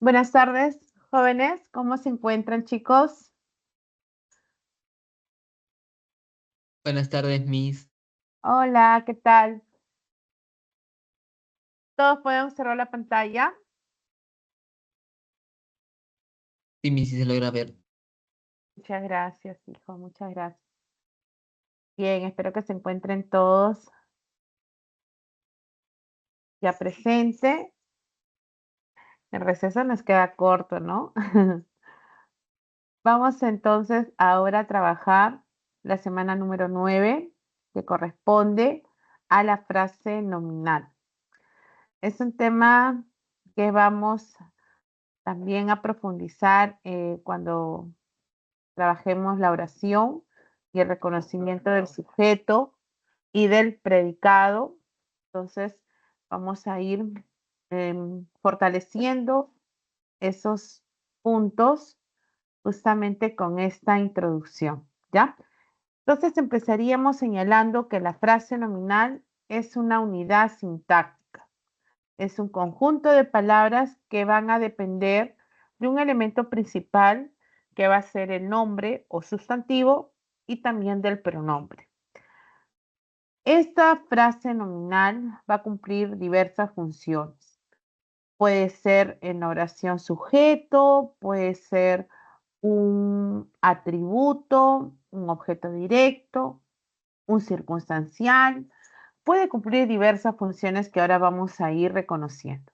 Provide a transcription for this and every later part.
Buenas tardes, jóvenes. ¿Cómo se encuentran, chicos? Buenas tardes, Miss. Hola, ¿qué tal? ¿Todos pueden observar la pantalla? Sí, Miss, sí se logra ver. Muchas gracias, hijo. Muchas gracias. Bien, espero que se encuentren todos ya presente. El receso nos queda corto, ¿no? Vamos entonces ahora a trabajar la semana número 9, que corresponde a la frase nominal. Es un tema que vamos también a profundizar cuando trabajemos la oración y el reconocimiento del sujeto y del predicado. Entonces, vamos a ir fortaleciendo esos puntos justamente con esta introducción, ¿ya? Entonces, empezaríamos señalando que la frase nominal es una unidad sintáctica. Es un conjunto de palabras que van a depender de un elemento principal que va a ser el nombre o sustantivo y también del pronombre. Esta frase nominal va a cumplir diversas funciones. Puede ser en oración sujeto, puede ser un atributo, un objeto directo, un circunstancial. Puede cumplir diversas funciones que ahora vamos a ir reconociendo.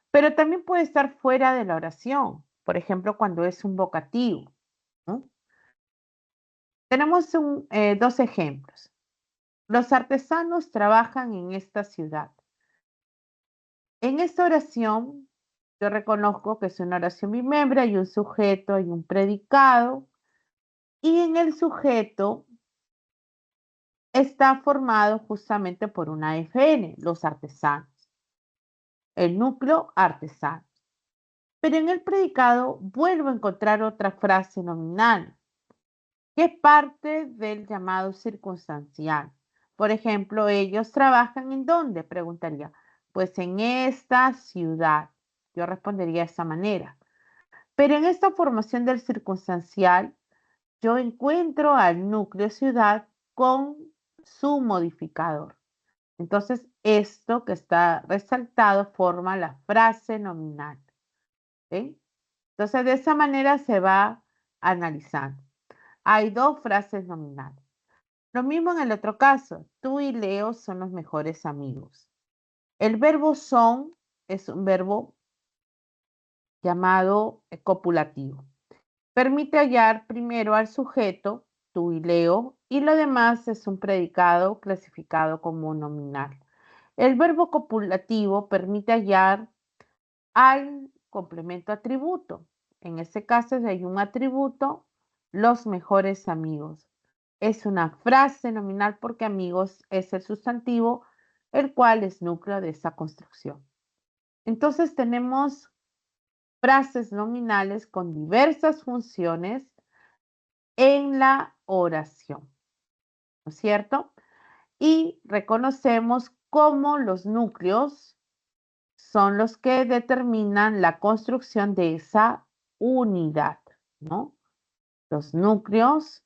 Pero también puede estar fuera de la oración, por ejemplo, cuando es un vocativo, ¿no? Tenemos dos ejemplos. Los artesanos trabajan en esta ciudad. En esta oración, yo reconozco que es una oración bimembra, hay un sujeto, hay un predicado, y en el sujeto está formado justamente por una FN, los artesanos, el núcleo artesano. Pero en el predicado vuelvo a encontrar otra frase nominal, que es parte del llamado circunstancial. Por ejemplo, ellos trabajan ¿en dónde? Preguntaría. Pues en esta ciudad. Yo respondería de esa manera. Pero en esta formación del circunstancial, yo encuentro al núcleo ciudad con su modificador. Entonces, esto que está resaltado forma la frase nominal. ¿Ok? Entonces, de esa manera se va analizando. Hay dos frases nominales. Lo mismo en el otro caso. Tú y Leo son los mejores amigos. El verbo son es un verbo llamado copulativo. Permite hallar primero al sujeto, tú y Leo, y lo demás es un predicado clasificado como nominal. El verbo copulativo permite hallar al complemento atributo. En este caso, si hay un atributo, los mejores amigos. Es una frase nominal porque amigos es el sustantivo, el cual es núcleo de esa construcción. Entonces tenemos frases nominales con diversas funciones en la oración, ¿no es cierto? Y reconocemos cómo los núcleos son los que determinan la construcción de esa unidad, ¿no? Los núcleos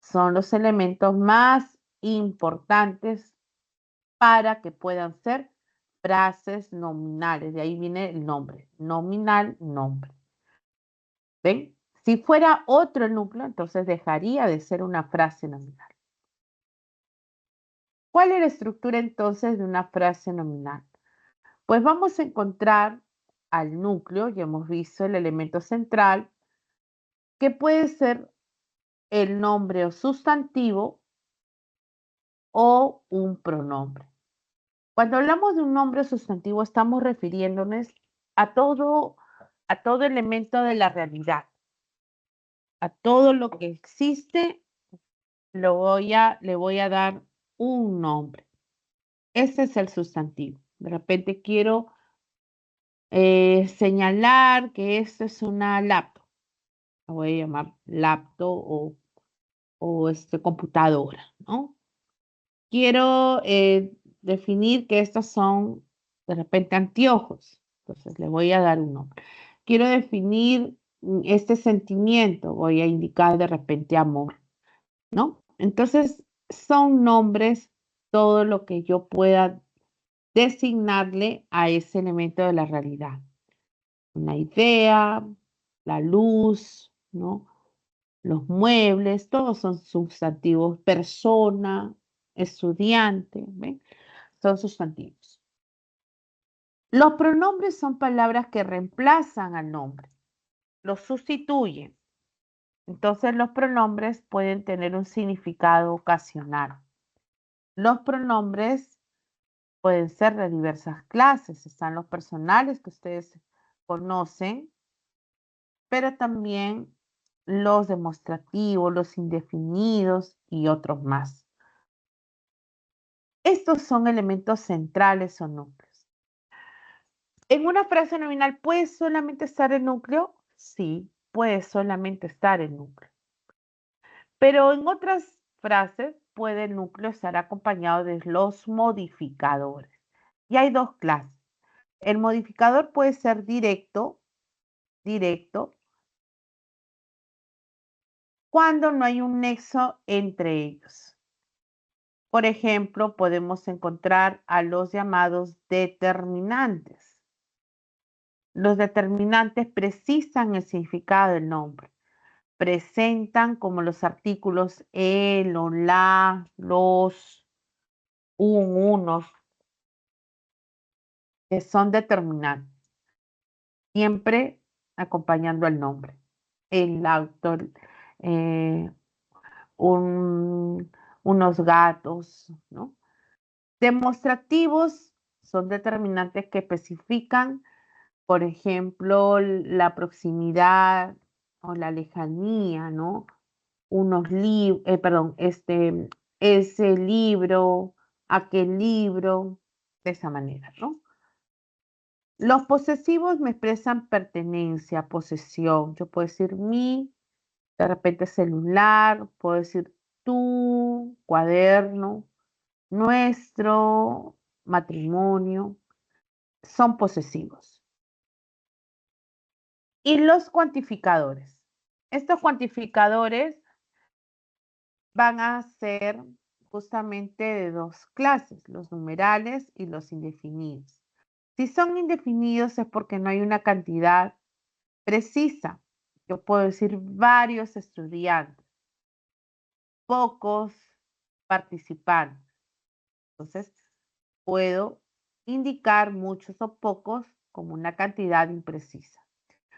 son los elementos más importantes para que puedan ser frases nominales. De ahí viene el nombre, nominal, nombre. ¿Ven? Si fuera otro núcleo, entonces dejaría de ser una frase nominal. ¿Cuál es la estructura entonces de una frase nominal? Pues vamos a encontrar al núcleo, ya hemos visto el elemento central, que puede ser el nombre o sustantivo o un pronombre. Cuando hablamos de un nombre o sustantivo, estamos refiriéndonos a todo elemento de la realidad, a todo lo que existe, le voy a dar un nombre. Ese es el sustantivo. De repente quiero señalar que esta es una laptop. La voy a llamar laptop o computadora, ¿no? Quiero definir que estos son de repente anteojos. Entonces le voy a dar un nombre. Quiero definir este sentimiento, voy a indicar de repente amor, ¿no? Entonces son nombres todo lo que yo pueda designarle a ese elemento de la realidad. Una idea, la luz, ¿no? Los muebles, todos son sustantivos. Persona, estudiante, ¿ven? Son sustantivos. Los pronombres son palabras que reemplazan al nombre, los sustituyen. Entonces los pronombres pueden tener un significado ocasional. Los pronombres pueden ser de diversas clases. Están los personales que ustedes conocen, pero también los demostrativos, los indefinidos y otros más. Estos son elementos centrales o núcleos. ¿En una frase nominal puede solamente estar el núcleo? Sí, puede solamente estar el núcleo. Pero en otras frases puede el núcleo estar acompañado de los modificadores. Y hay dos clases. El modificador puede ser directo, cuando no hay un nexo entre ellos. Por ejemplo, podemos encontrar a los llamados determinantes. Los determinantes precisan el significado del nombre. Presentan como los artículos el o la, los, unos, que son determinantes, siempre acompañando al nombre. El autor, eh, unos gatos, ¿no? Demostrativos son determinantes que especifican, por ejemplo, la proximidad o la lejanía, ¿no? Ese libro, aquel libro, de esa manera, ¿no? Los posesivos me expresan pertenencia, posesión. Yo puedo decir mi, de repente celular, puedo decir tu, cuaderno, nuestro, matrimonio, son posesivos. Y los cuantificadores. Estos cuantificadores van a ser justamente de dos clases, los numerales y los indefinidos. Si son indefinidos es porque no hay una cantidad precisa. Yo puedo decir varios estudiantes, pocos participantes. Entonces, puedo indicar muchos o pocos como una cantidad imprecisa.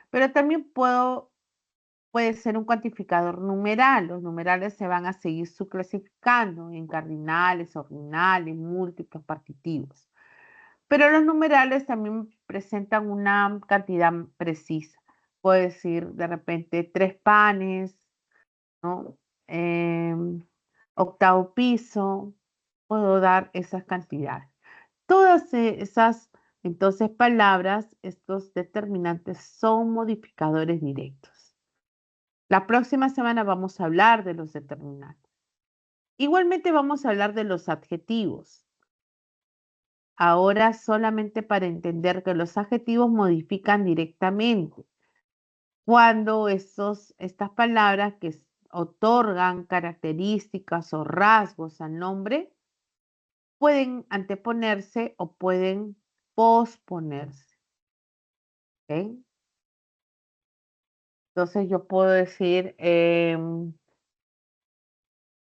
Pero también puede ser un cuantificador numeral. Los numerales se van a seguir subclasificando en cardinales, ordinales, múltiplos, partitivos. Pero los numerales también presentan una cantidad precisa. Puedo decir de repente 3 panes, ¿no? Octavo piso, puedo dar esas cantidades. Todas esas, entonces, palabras, estos determinantes son modificadores directos. La próxima semana vamos a hablar de los determinantes. Igualmente vamos a hablar de los adjetivos. Ahora solamente para entender que los adjetivos modifican directamente. Cuando estas palabras que otorgan características o rasgos al nombre pueden anteponerse o pueden posponerse. ¿Ok? Entonces yo puedo decir,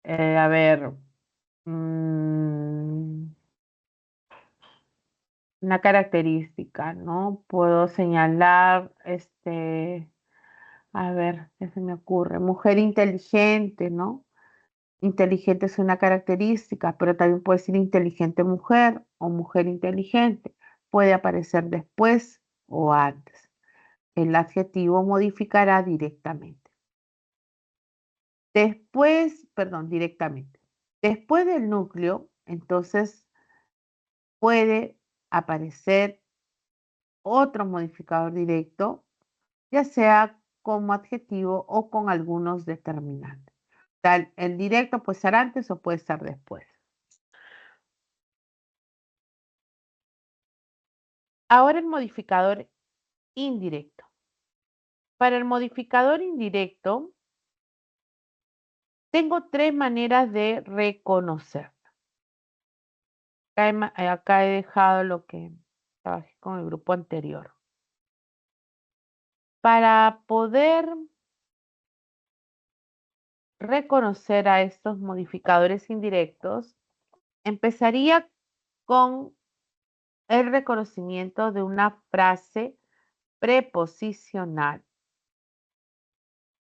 a ver, una característica, ¿no? Puedo señalar, a ver, ¿qué se me ocurre? Mujer inteligente, ¿no? Inteligente es una característica, pero también puede ser inteligente mujer o mujer inteligente. Puede aparecer después o antes. El adjetivo modificará directamente. Después, perdón, directamente. Después del núcleo, entonces puede aparecer otro modificador directo, ya sea como adjetivo o con algunos determinantes. El directo puede ser antes o puede estar después. Ahora el modificador indirecto. Para el modificador indirecto, tengo tres maneras de reconocer. Acá he dejado lo que trabajé con el grupo anterior. Para poder reconocer a estos modificadores indirectos, empezaría con el reconocimiento de una frase preposicional.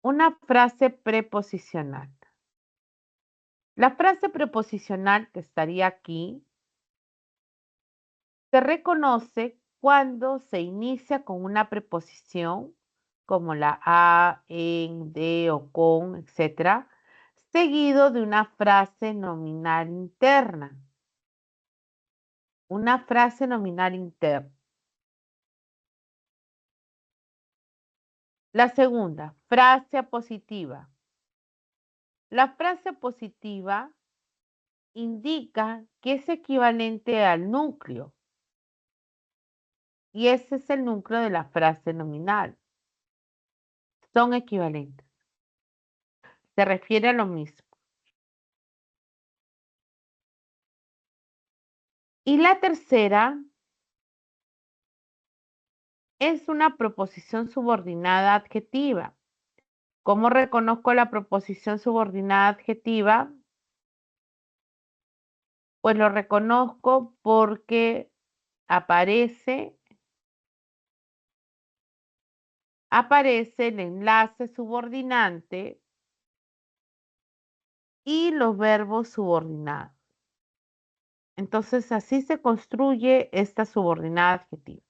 Una frase preposicional. La frase preposicional que estaría aquí se reconoce cuando se inicia con una preposición como la a, en, de o con, etcétera, seguido de una frase nominal interna. Una frase nominal interna. La segunda, frase apositiva. La frase positiva indica que es equivalente al núcleo y ese es el núcleo de la frase nominal. Son equivalentes. Se refiere a lo mismo. Y la tercera es una proposición subordinada adjetiva. ¿Cómo reconozco la proposición subordinada adjetiva? Pues lo reconozco porque aparece el enlace subordinante y los verbos subordinados. Entonces, así se construye esta subordinada adjetiva.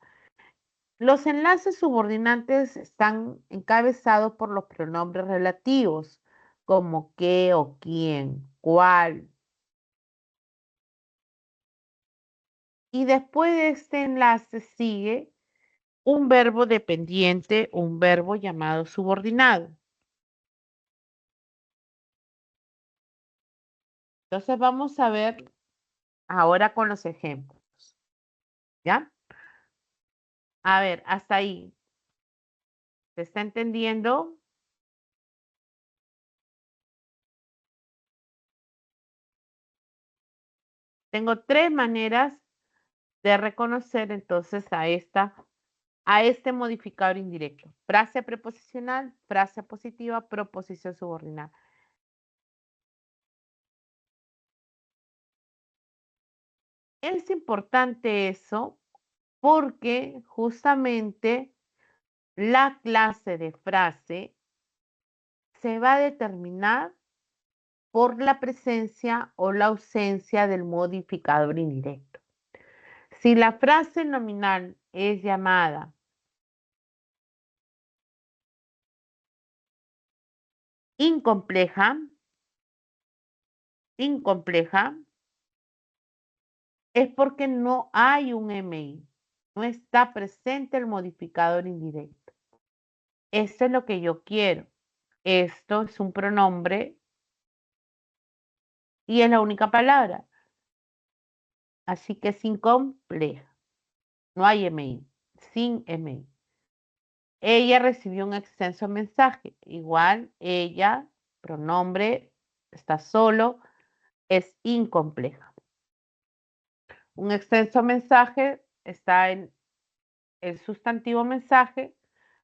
Los enlaces subordinantes están encabezados por los pronombres relativos, como qué o quién, cuál. Y después de este enlace sigue un verbo dependiente, un verbo llamado subordinado. Entonces vamos a ver ahora con los ejemplos. ¿Ya? A ver, hasta ahí. ¿Se está entendiendo? Tengo tres maneras de reconocer entonces a este modificador indirecto. Frase preposicional, frase positiva, proposición subordinada. Es importante eso porque justamente la clase de frase se va a determinar por la presencia o la ausencia del modificador indirecto. Si la frase nominal es llamada incompleja, es porque no hay un MI, no está presente el modificador indirecto. Esto es lo que yo quiero. Esto es un pronombre y es la única palabra. Así que es incompleja. No hay MI, sin MI. Ella recibió un extenso mensaje. Igual, ella, pronombre, está solo, es incompleja. Un extenso mensaje está en el sustantivo mensaje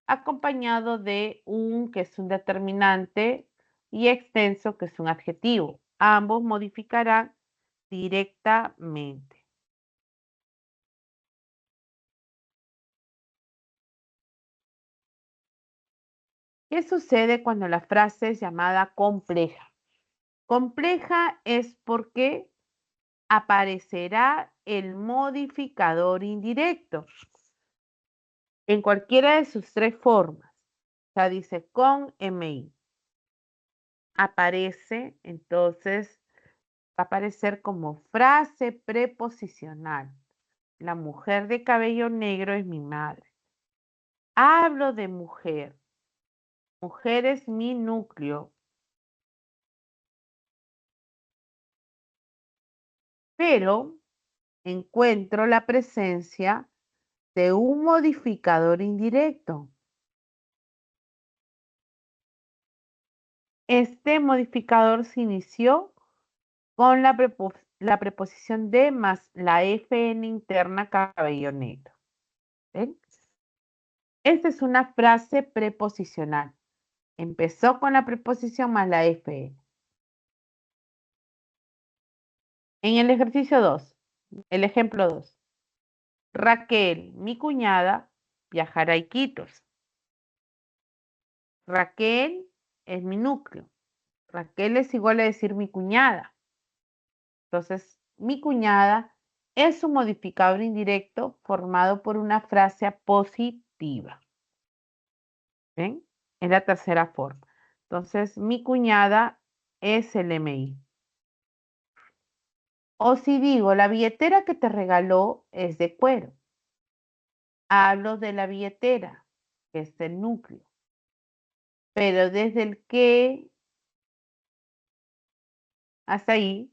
acompañado de un, que es un determinante, y extenso, que es un adjetivo. Ambos modificarán directamente. ¿Qué sucede cuando la frase es llamada compleja? Compleja es porque aparecerá el modificador indirecto en cualquiera de sus tres formas. O sea, dice con MI. Aparece, entonces, va a aparecer como frase preposicional. La mujer de cabello negro es mi madre. Hablo de mujer. Mujer es mi núcleo. Pero encuentro la presencia de un modificador indirecto. Este modificador se inició con la preposición de más la FN interna cabello negro. ¿Ven? Esta es una frase preposicional. Empezó con la preposición más la FN. En el ejercicio 2, el ejemplo 2. Raquel, mi cuñada, viajará a Iquitos. Raquel es mi núcleo. Raquel es igual a decir mi cuñada. Entonces, mi cuñada es un modificador indirecto formado por una frase positiva. ¿Ven? Es la tercera forma. Entonces, mi cuñada es el MI. O si digo, la billetera que te regaló es de cuero. Hablo de la billetera, que es el núcleo. Pero desde el que hasta ahí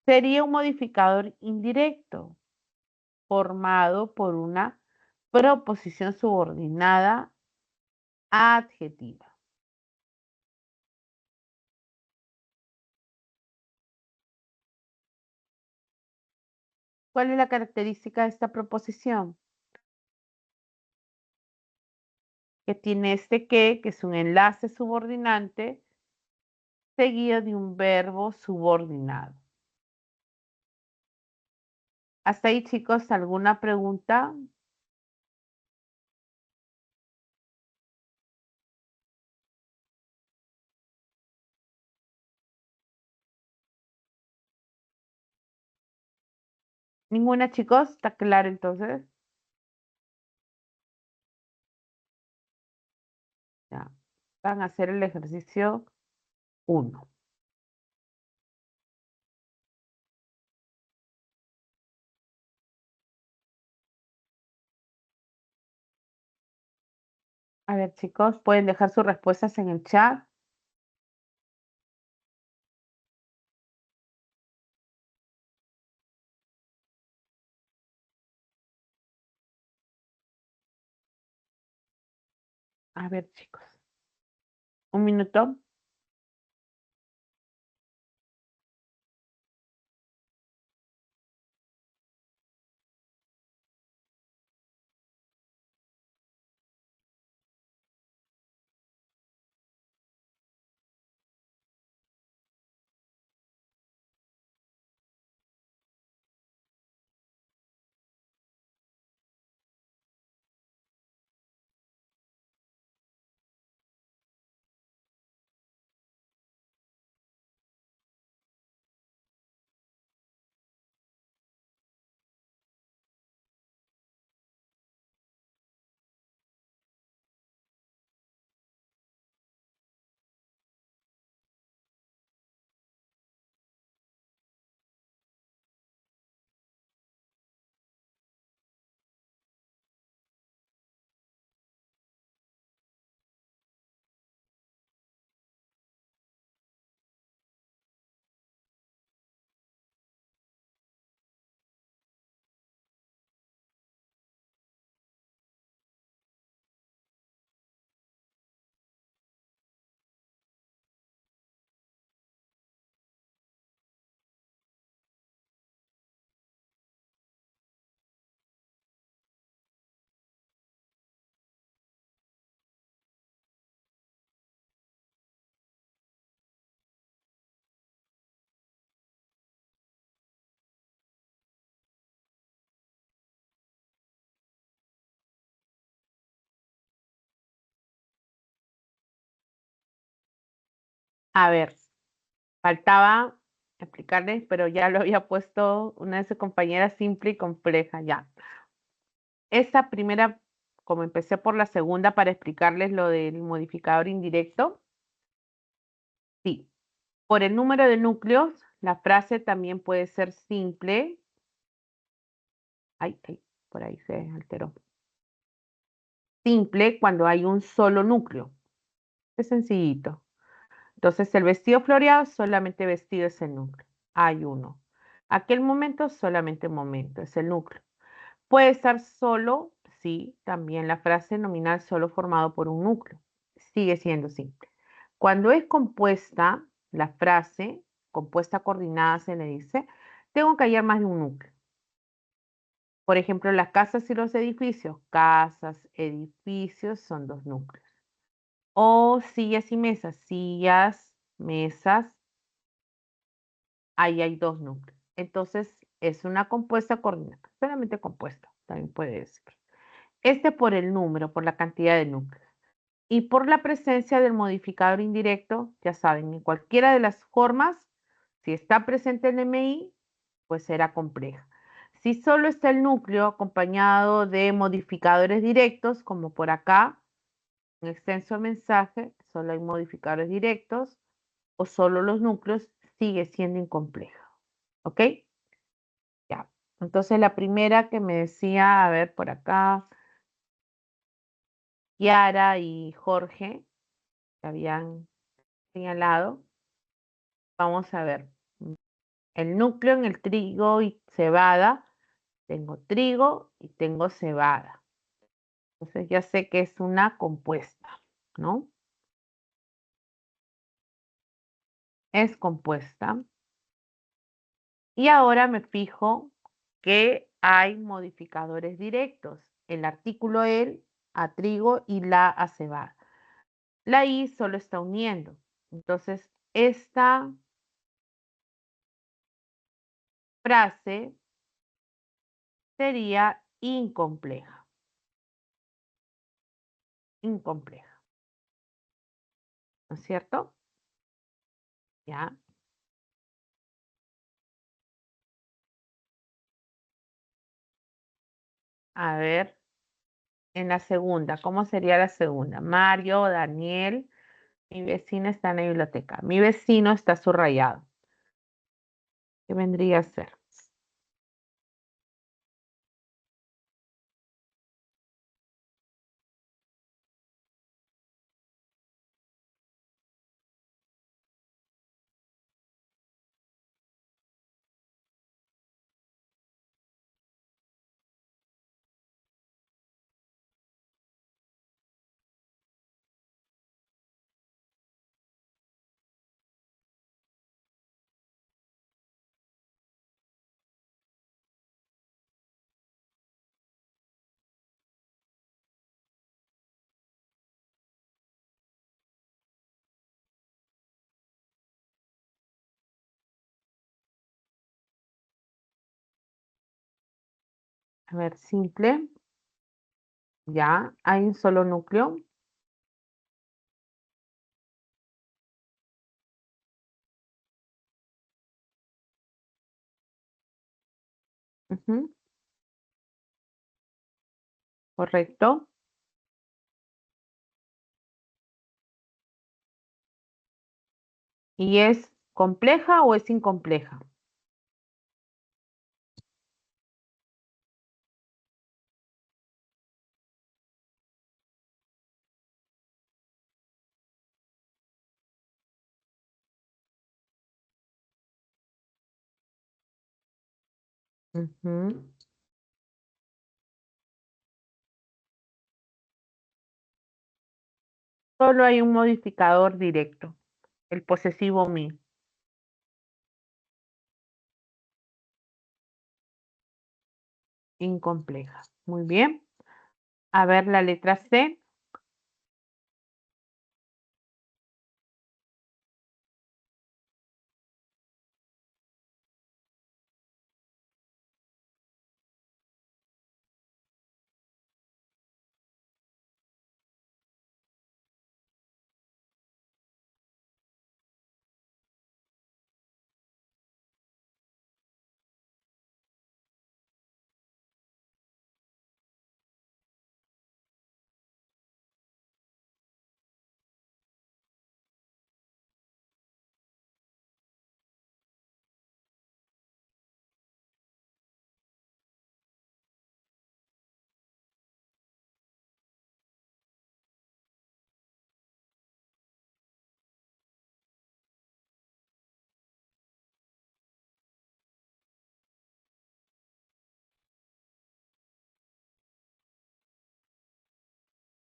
sería un modificador indirecto formado por una proposición subordinada adjetiva. ¿Cuál es la característica de esta proposición? Que tiene este que es un enlace subordinante seguido de un verbo subordinado. Hasta ahí, chicos, ¿alguna pregunta? ¿Ninguna, chicos? ¿Está claro entonces? Ya. Van a hacer el ejercicio 1. A ver, chicos, pueden dejar sus respuestas en el chat. A ver, chicos. Un minuto. A ver, faltaba explicarles, pero ya lo había puesto una de sus compañeras simple y compleja, ya. Esa primera, como empecé por la segunda para explicarles lo del modificador indirecto, sí. Por el número de núcleos, la frase también puede ser simple. Ay, por ahí se alteró. Simple cuando hay un solo núcleo. Es sencillito. Entonces, el vestido floreado, solamente vestido es el núcleo. Hay uno. Aquel momento, solamente momento, es el núcleo. Puede estar solo sí, también la frase nominal solo formado por un núcleo. Sigue siendo simple. Cuando es compuesta, la frase, compuesta coordinada se le dice, tengo que hallar más de un núcleo. Por ejemplo, las casas y los edificios. Casas, edificios son dos núcleos. O sillas y mesas. Sillas, mesas, ahí hay dos núcleos. Entonces, es una compuesta coordinada. Solamente compuesta, también puede decir. Este por el número, por la cantidad de núcleos. Y por la presencia del modificador indirecto, ya saben, en cualquiera de las formas, si está presente el MI, pues será compleja. Si solo está el núcleo acompañado de modificadores directos, como por acá, en extenso mensaje, solo hay modificadores directos, o solo los núcleos, sigue siendo incompleja. ¿Ok? Ya. Entonces la primera que me decía, a ver por acá, Kiara y Jorge, que habían señalado, vamos a ver. El núcleo en el trigo y cebada, tengo trigo y tengo cebada. Entonces ya sé que es una compuesta, ¿no? Es compuesta. Y ahora me fijo que hay modificadores directos. El artículo el a trigo y la a cebada. La i solo está uniendo. Entonces, esta frase sería incompleja. Incompleja. ¿No es cierto? Ya. A ver, en la segunda, ¿cómo sería la segunda? Mario, Daniel, mi vecino está en la biblioteca. Mi vecino está subrayado. ¿Qué vendría a ser? A ver, simple. Ya, hay un solo núcleo. Ujú, correcto. ¿Y es compleja o es incompleja? Ujú. Solo hay un modificador directo, el posesivo mi. Incompleja. Muy bien. A ver la letra C.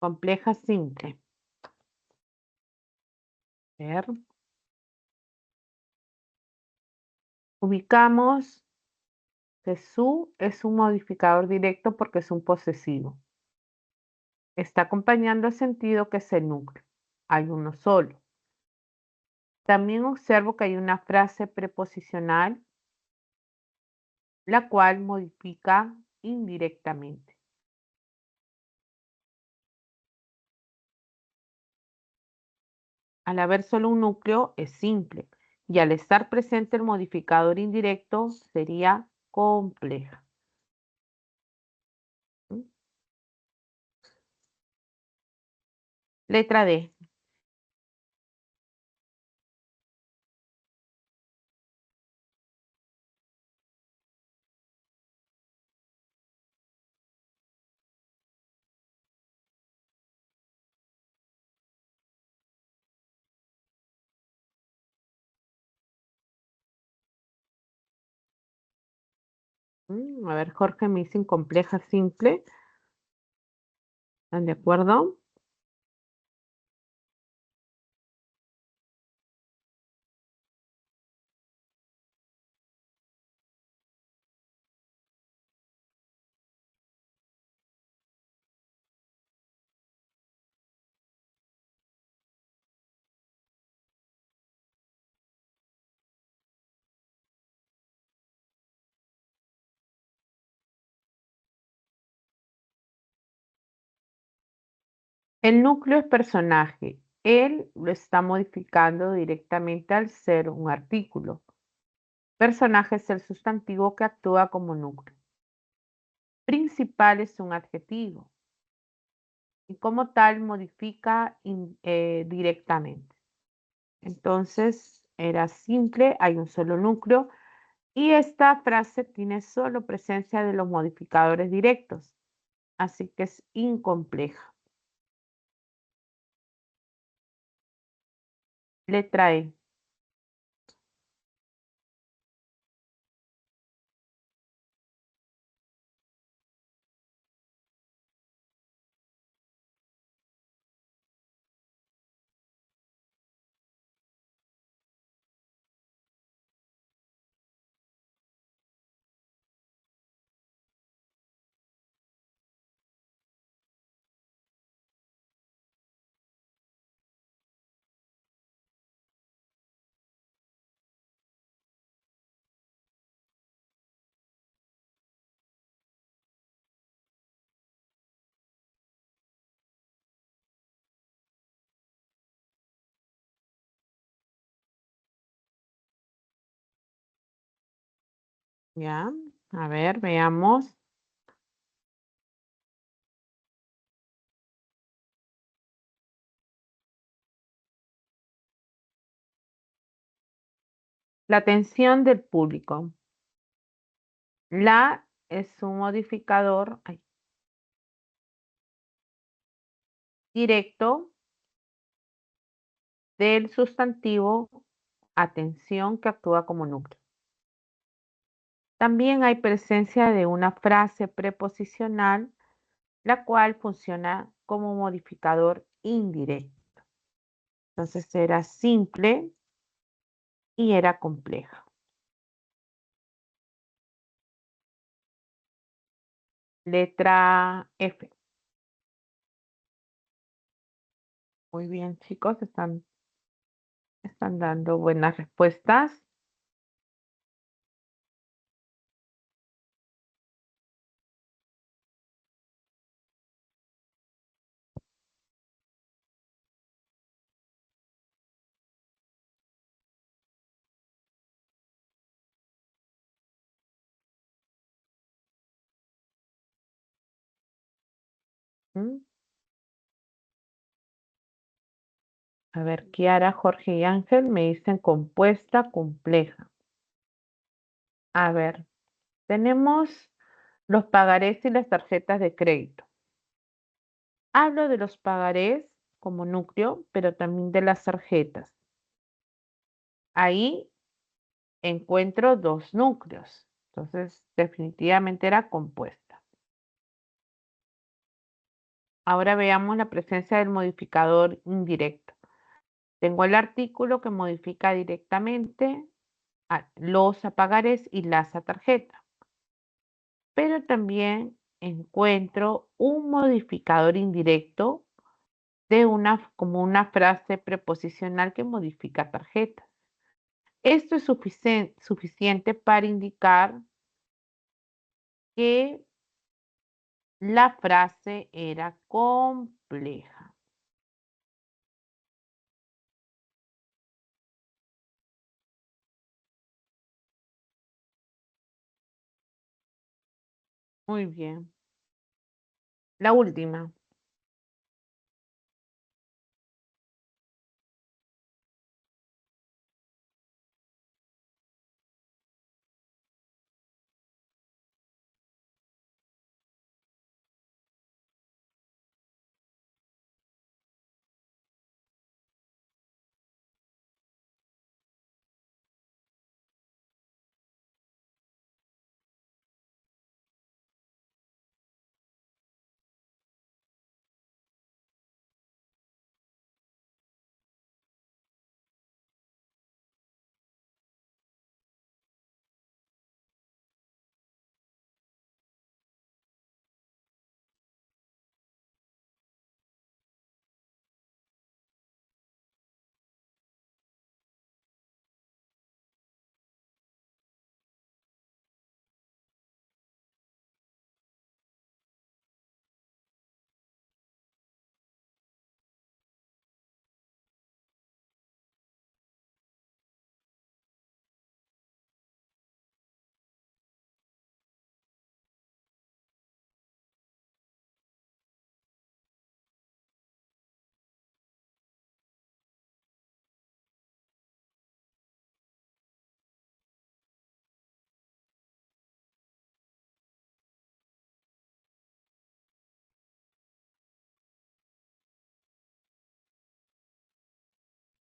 Compleja, simple. A ver. Ubicamos que su es un modificador directo porque es un posesivo. Está acompañando el sentido que es el núcleo. Hay uno solo. También observo que hay una frase preposicional, la cual modifica indirectamente. Al haber solo un núcleo es simple y al estar presente el modificador indirecto sería compleja. ¿Mm? Letra D. A ver, Jorge me dice compleja, simple. ¿Están de acuerdo? El núcleo es personaje. Él lo está modificando directamente al ser un artículo. Personaje es el sustantivo que actúa como núcleo. Principal es un adjetivo y como tal modifica directamente. Entonces era simple, hay un solo núcleo y esta frase tiene solo presencia de los modificadores directos, así que es incompleja. Letra E. Ya, a ver, veamos. La atención del público. La es un modificador directo del sustantivo atención que actúa como núcleo. También hay presencia de una frase preposicional, la cual funciona como modificador indirecto. Entonces era simple y era compleja. Letra F. Muy bien, chicos, están dando buenas respuestas. ¿Mm? A ver, Kiara, Jorge y Ángel me dicen compuesta, compleja. A ver, tenemos los pagarés y las tarjetas de crédito. Hablo de los pagarés como núcleo, pero también de las tarjetas. Ahí encuentro dos núcleos. Entonces, definitivamente era compuesta. Ahora veamos la presencia del modificador indirecto. Tengo el artículo que modifica directamente a los a pagarés y las a tarjeta, pero también encuentro un modificador indirecto de como una frase preposicional que modifica tarjetas. Esto es suficiente para indicar que la frase era compleja. Muy bien. La última.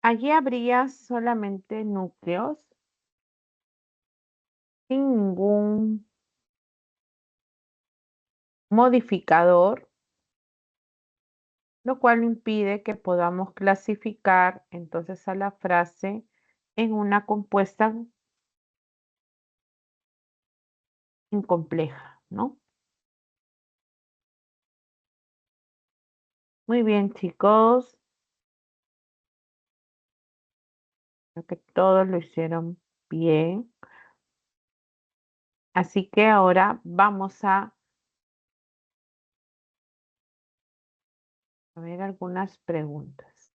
Allí habría solamente núcleos sin ningún modificador, lo cual impide que podamos clasificar entonces a la frase en una compuesta incompleja, ¿no? Muy bien, chicos. Creo que todos lo hicieron bien. Así que ahora vamos a ver algunas preguntas.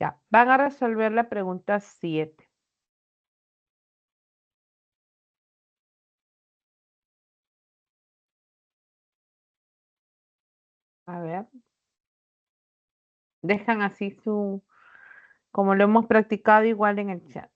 Ya, van a resolver la pregunta 7. A ver, dejan así como lo hemos practicado igual en el chat.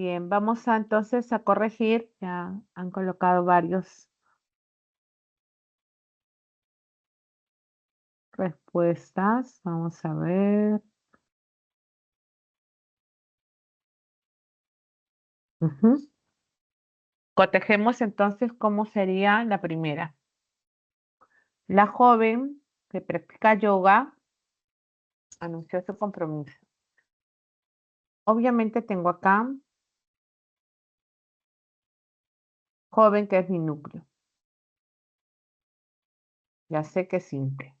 Bien, vamos entonces a corregir. Ya han colocado varios respuestas. Vamos a ver. Ujú. Cotejemos entonces cómo sería la primera. La joven que practica yoga anunció su compromiso. Obviamente tengo acá joven, que es mi núcleo. Ya sé que es simple.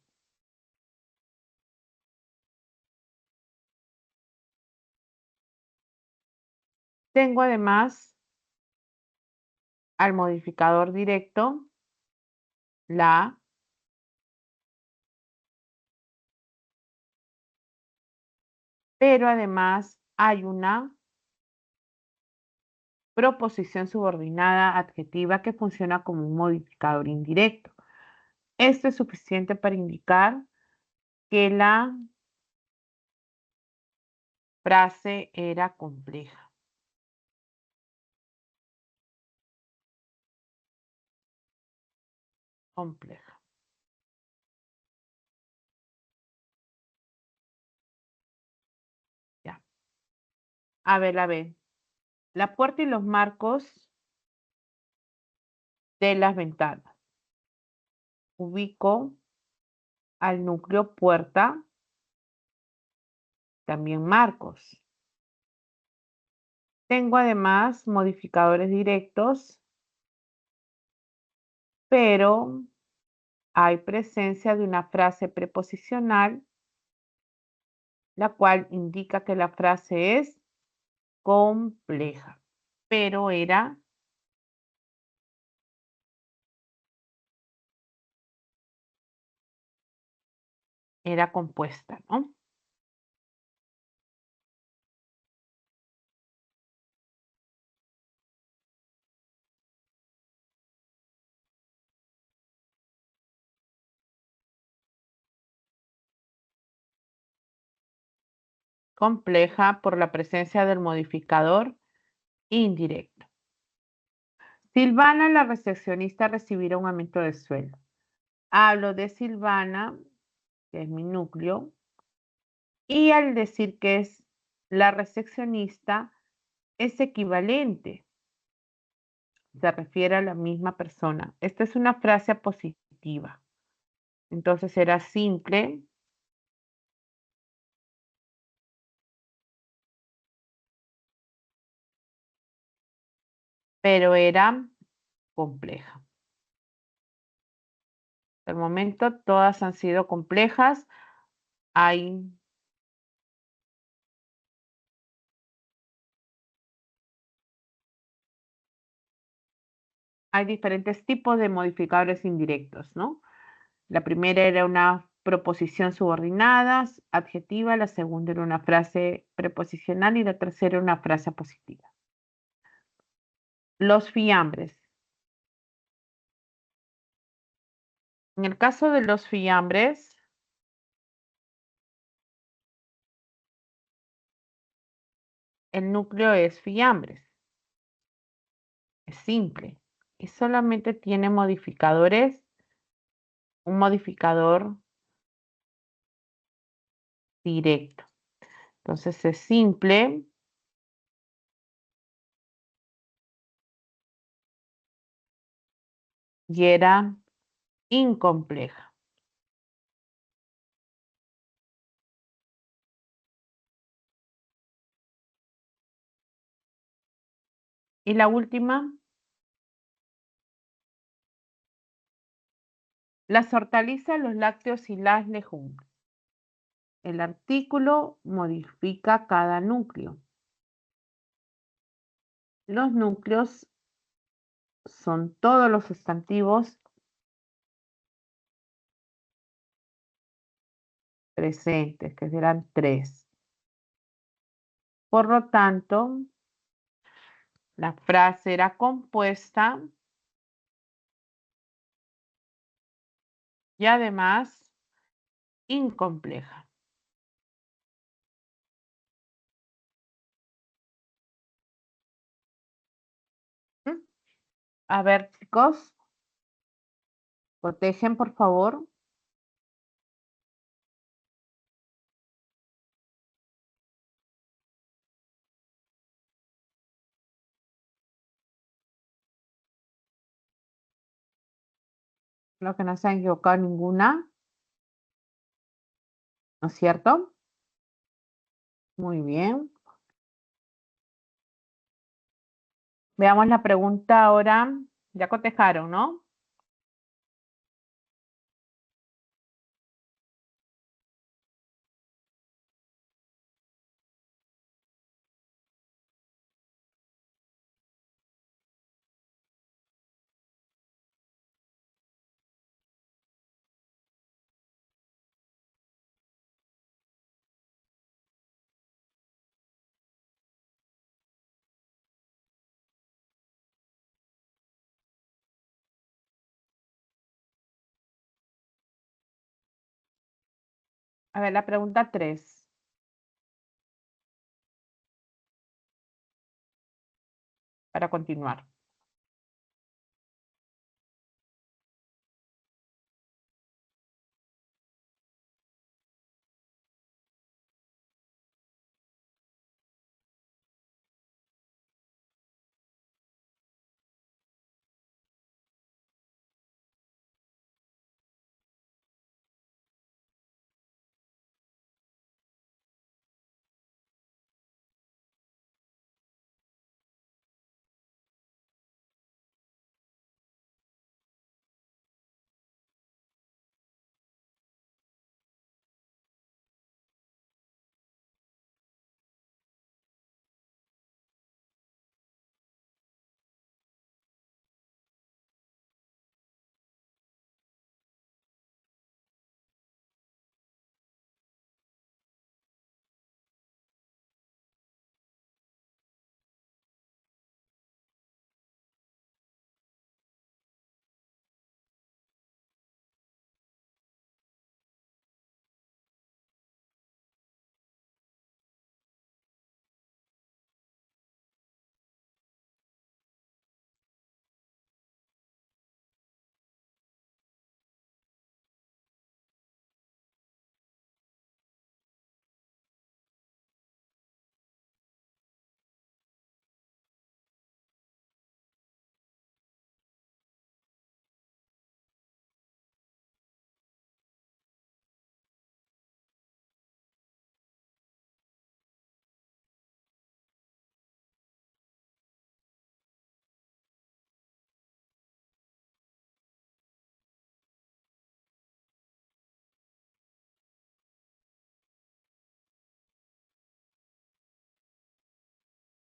Tengo además al modificador directo, la, pero además hay una proposición subordinada adjetiva que funciona como un modificador indirecto. Esto es suficiente para indicar que la frase era compleja. Compleja. Ya. A ver, a ver. La puerta y los marcos de las ventanas. Ubico al núcleo puerta, también marcos. Tengo además modificadores directos, pero hay presencia de una frase preposicional, la cual indica que la frase es compleja, pero era compuesta, ¿no? Compleja por la presencia del modificador indirecto. Silvana, la recepcionista, recibirá un aumento de sueldo. Hablo de Silvana, que es mi núcleo, y al decir que es la recepcionista, es equivalente. Se refiere a la misma persona. Esta es una frase positiva. Entonces era simple, pero era compleja. Hasta el momento todas han sido complejas. Hay diferentes tipos de modificadores indirectos, ¿no? La primera era una proposición subordinada, adjetiva, la segunda era una frase preposicional y la tercera una frase positiva. Los fiambres. En el caso de los fiambres, el núcleo es fiambres. Es simple. Y solamente tiene modificadores, un modificador directo. Entonces es simple y era incompleja. Y la última, las hortalizas, los lácteos y las legumbres. El artículo modifica cada núcleo. Los núcleos son todos los sustantivos presentes, que serán 3. Por lo tanto, la frase era compuesta y además incompleja. A ver, chicos, cotejen, por favor. Creo que no se han equivocado ninguna, ¿no es cierto? Muy bien. Veamos la pregunta ahora. Ya cotejaron, ¿no? A ver, la pregunta 3, para continuar.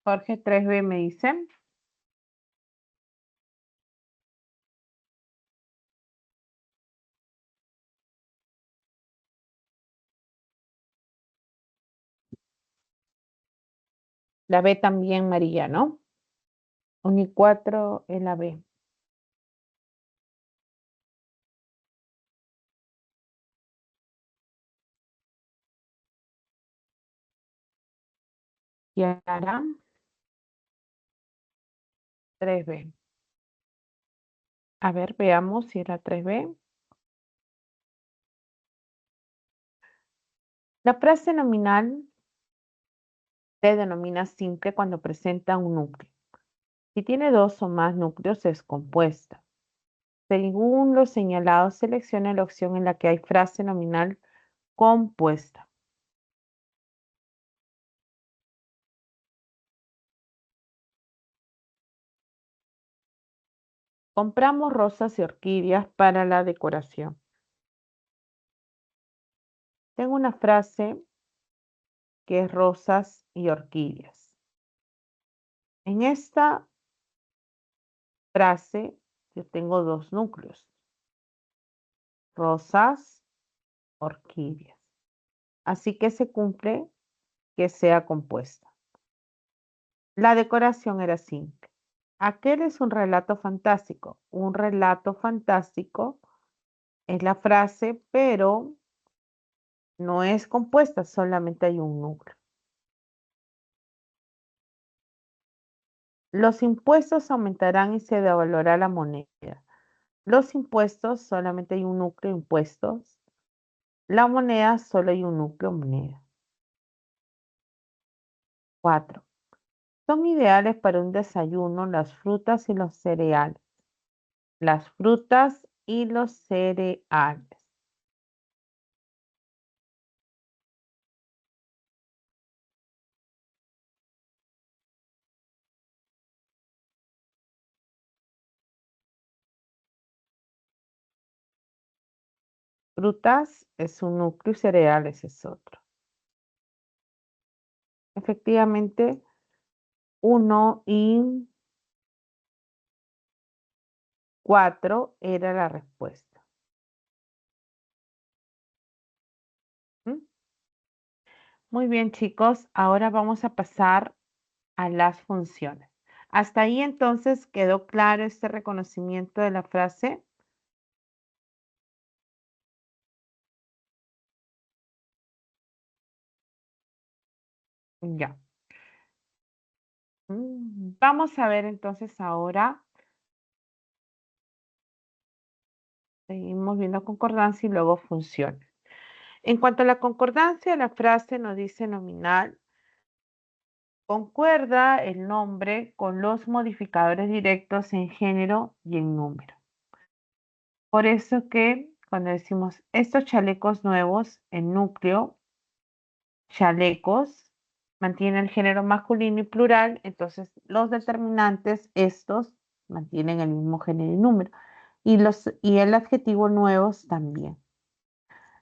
Jorge 3B me dice. La B también, María, ¿no? Uni 4 en la B. Yara 3B. A ver, veamos si era 3B. La frase nominal se denomina simple cuando presenta un núcleo. Si tiene dos o más núcleos es compuesta. Según lo señalado, seleccione la opción en la que hay frase nominal compuesta. Compramos rosas y orquídeas para la decoración. Tengo una frase que es rosas y orquídeas. En esta frase yo tengo dos núcleos. Rosas, orquídeas. Así que se cumple que sea compuesta. La decoración era simple. Aquel es un relato fantástico. Un relato fantástico es la frase, pero no es compuesta, solamente hay un núcleo. Los impuestos aumentarán y se devaluará la moneda. Los impuestos, solamente hay un núcleo impuestos. La moneda, solo hay un núcleo moneda. 4. Son ideales para un desayuno las frutas y los cereales. Las frutas y los cereales. Frutas es un núcleo y cereales es otro. Efectivamente, 1 y 4 era la respuesta. ¿Mm? Muy bien, chicos. Ahora vamos a pasar a las funciones. Hasta ahí entonces quedó claro este reconocimiento de la frase. Ya. Vamos a ver entonces ahora. Seguimos viendo concordancia y luego funciones. En cuanto a la concordancia, la frase nos dice nominal. Concuerda el nombre con los modificadores directos en género y en número. Por eso que cuando decimos estos chalecos nuevos en núcleo, chalecos, mantiene el género masculino y plural, entonces los determinantes, estos, mantienen el mismo género y número. Y el adjetivo nuevos también.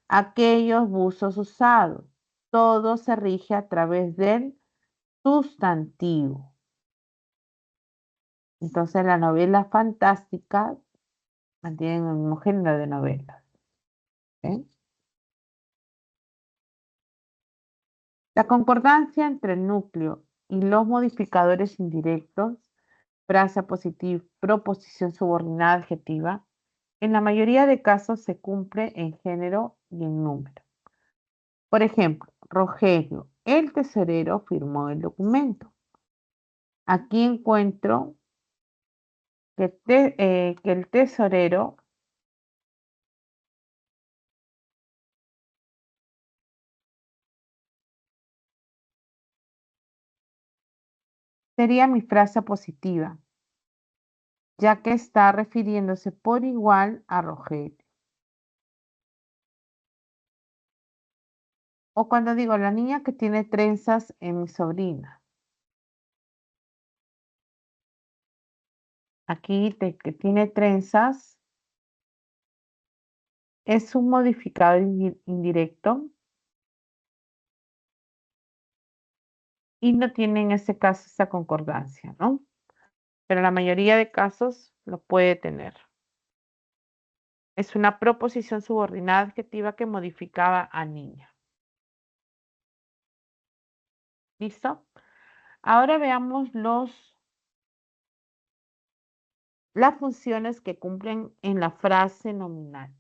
Aquellos buzos usados, todo se rige a través del sustantivo. Entonces las novelas fantásticas mantienen el mismo género de novelas. ¿Sí? La concordancia entre el núcleo y los modificadores indirectos, frase positiva, proposición subordinada adjetiva, en la mayoría de casos se cumple en género y en número. Por ejemplo, Rogelio, el tesorero, firmó el documento. Aquí encuentro que el tesorero sería mi frase positiva, ya que está refiriéndose por igual a Rogelio. O cuando digo la niña que tiene trenzas en mi sobrina. Aquí que tiene trenzas es un modificador indirecto y no tiene en este caso esta concordancia, ¿no? Pero la mayoría de casos lo puede tener. Es una proposición subordinada adjetiva que modificaba a niña. ¿Listo? Ahora veamos las funciones que cumplen en la frase nominal.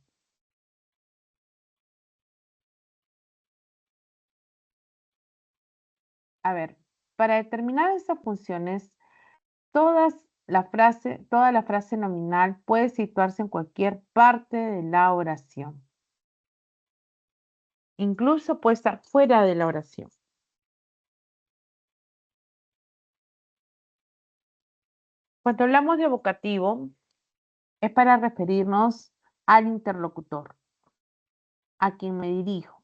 A ver, para determinar estas funciones, toda la frase nominal puede situarse en cualquier parte de la oración. Incluso puede estar fuera de la oración. Cuando hablamos de vocativo, es para referirnos al interlocutor, a quien me dirijo.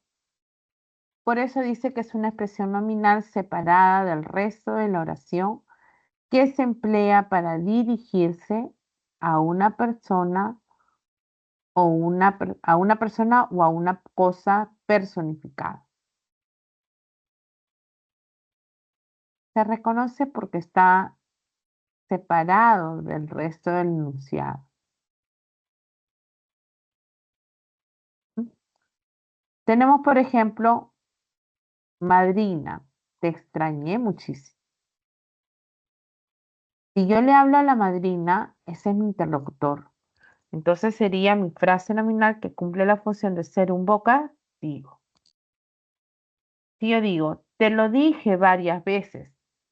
Por eso dice que es una expresión nominal separada del resto de la oración que se emplea para dirigirse a una persona a una persona o a una cosa personificada. Se reconoce porque está separado del resto del enunciado. Tenemos, por ejemplo, madrina, te extrañé muchísimo. Si yo le hablo a la madrina, ese es mi interlocutor. Entonces sería mi frase nominal que cumple la función de ser un vocativo. Si yo digo, te lo dije varias veces,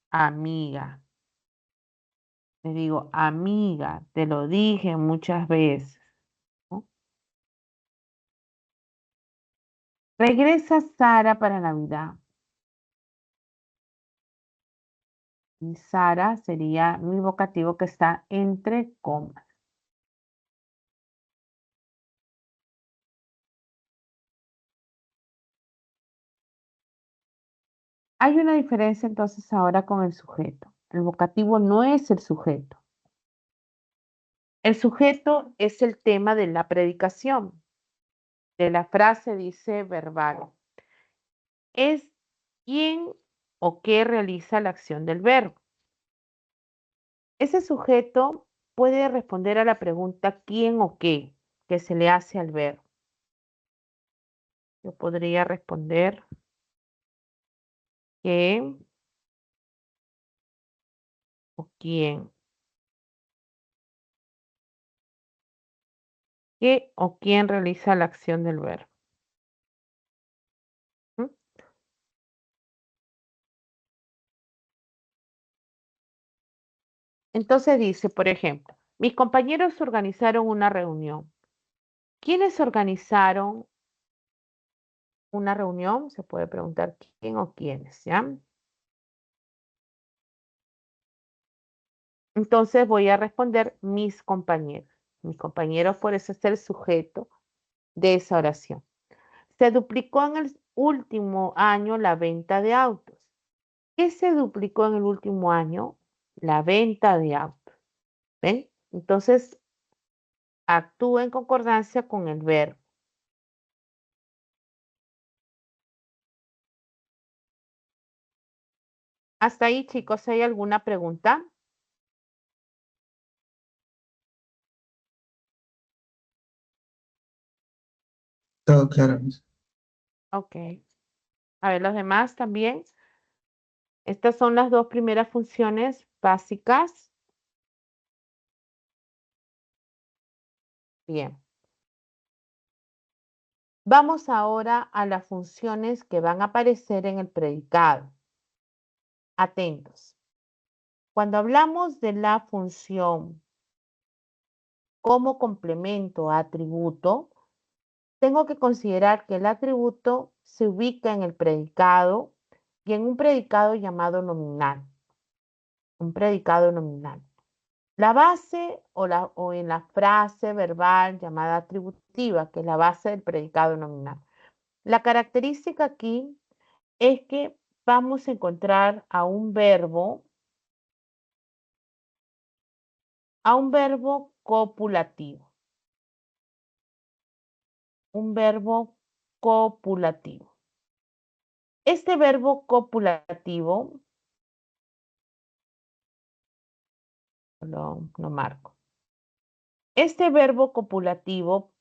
amiga. Le digo, amiga, te lo dije muchas veces, ¿no? Regresa Sara para Navidad. Y Sara sería mi vocativo que está entre comas. Hay una diferencia entonces ahora con el sujeto. El vocativo no es el sujeto. El sujeto es el tema de la predicación. De la frase dice verbal. Es quién o qué realiza la acción del verbo. Ese sujeto puede responder a la pregunta quién o qué que se le hace al verbo. Yo podría responder qué o quién. ¿Qué o quién realiza la acción del verbo? ¿Mm? Entonces dice, por ejemplo, mis compañeros organizaron una reunión. ¿Quiénes organizaron una reunión? Se puede preguntar quién o quiénes, ¿ya? Entonces voy a responder mis compañeros. Mis compañeros, por eso es el sujeto de esa oración. Se duplicó en el último año la venta de autos. ¿Qué se duplicó en el último año? La venta de autos. ¿Ven? Entonces, actúa en concordancia con el verbo. Hasta ahí, chicos, ¿hay alguna pregunta? Todo claro, Miss. Ok. A ver, los demás también. Estas son las dos primeras funciones básicas. Bien. Vamos ahora a las funciones que van a aparecer en el predicado. Atentos. Cuando hablamos de la función como complemento a atributo, tengo que considerar que el atributo se ubica en el predicado y en un predicado llamado nominal. Un predicado nominal. La base o en la frase verbal llamada atributiva, que es la base del predicado nominal. La característica aquí es que vamos a encontrar a un verbo copulativo. Un verbo copulativo. Este verbo copulativo, lo marco. Este verbo copulativo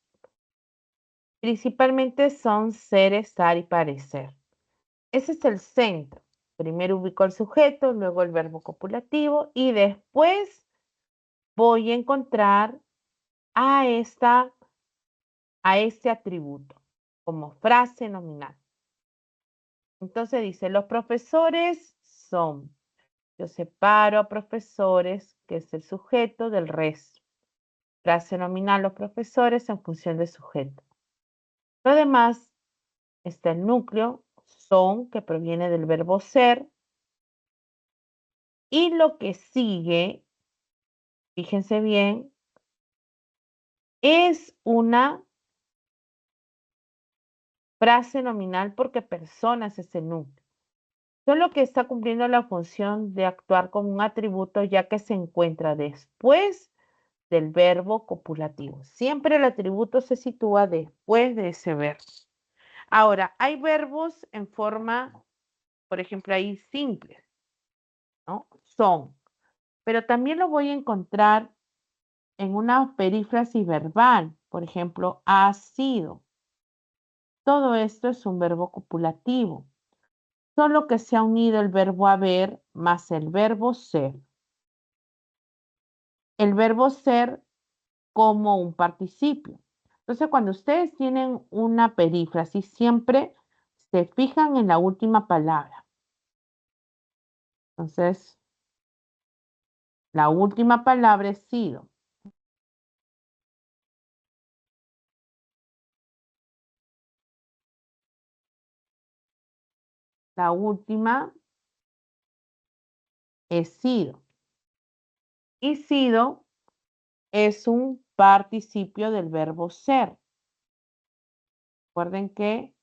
principalmente son ser, estar y parecer. Ese es el centro. Primero ubico el sujeto, luego el verbo copulativo y después voy a encontrar a, a este atributo como frase nominal. Entonces dice, los profesores son. Yo separo a profesores, que es el sujeto, del resto. Frase nominal, los profesores en función del sujeto. Lo demás está el núcleo, son, que proviene del verbo ser. Y lo que sigue, fíjense bien, es una frase nominal porque personas es el núcleo. Solo que está cumpliendo la función de actuar como un atributo ya que se encuentra después del verbo copulativo. Siempre el atributo se sitúa después de ese verbo. Ahora, hay verbos en forma, por ejemplo, ahí simples, ¿no? Son. Pero también lo voy a encontrar en una perífrasis verbal, por ejemplo, ha sido. Todo esto es un verbo copulativo, solo que se ha unido el verbo haber más el verbo ser. El verbo ser como un participio. Entonces, cuando ustedes tienen una perífrasis, siempre se fijan en la última palabra. Entonces, La última palabra es sido. La última es sido. Y sido es un participio del verbo ser. Recuerden que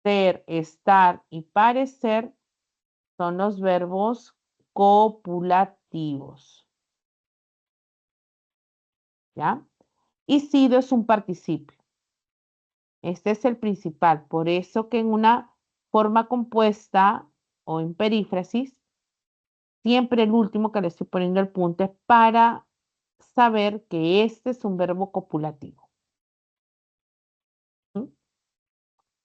ser, estar y parecer son los verbos copulativos. ¿Ya? Y sido es un participio. Este es el principal. Por eso que en una forma compuesta o en perífrasis, siempre el último que le estoy poniendo el punto es para saber que este es un verbo copulativo. ¿Mm?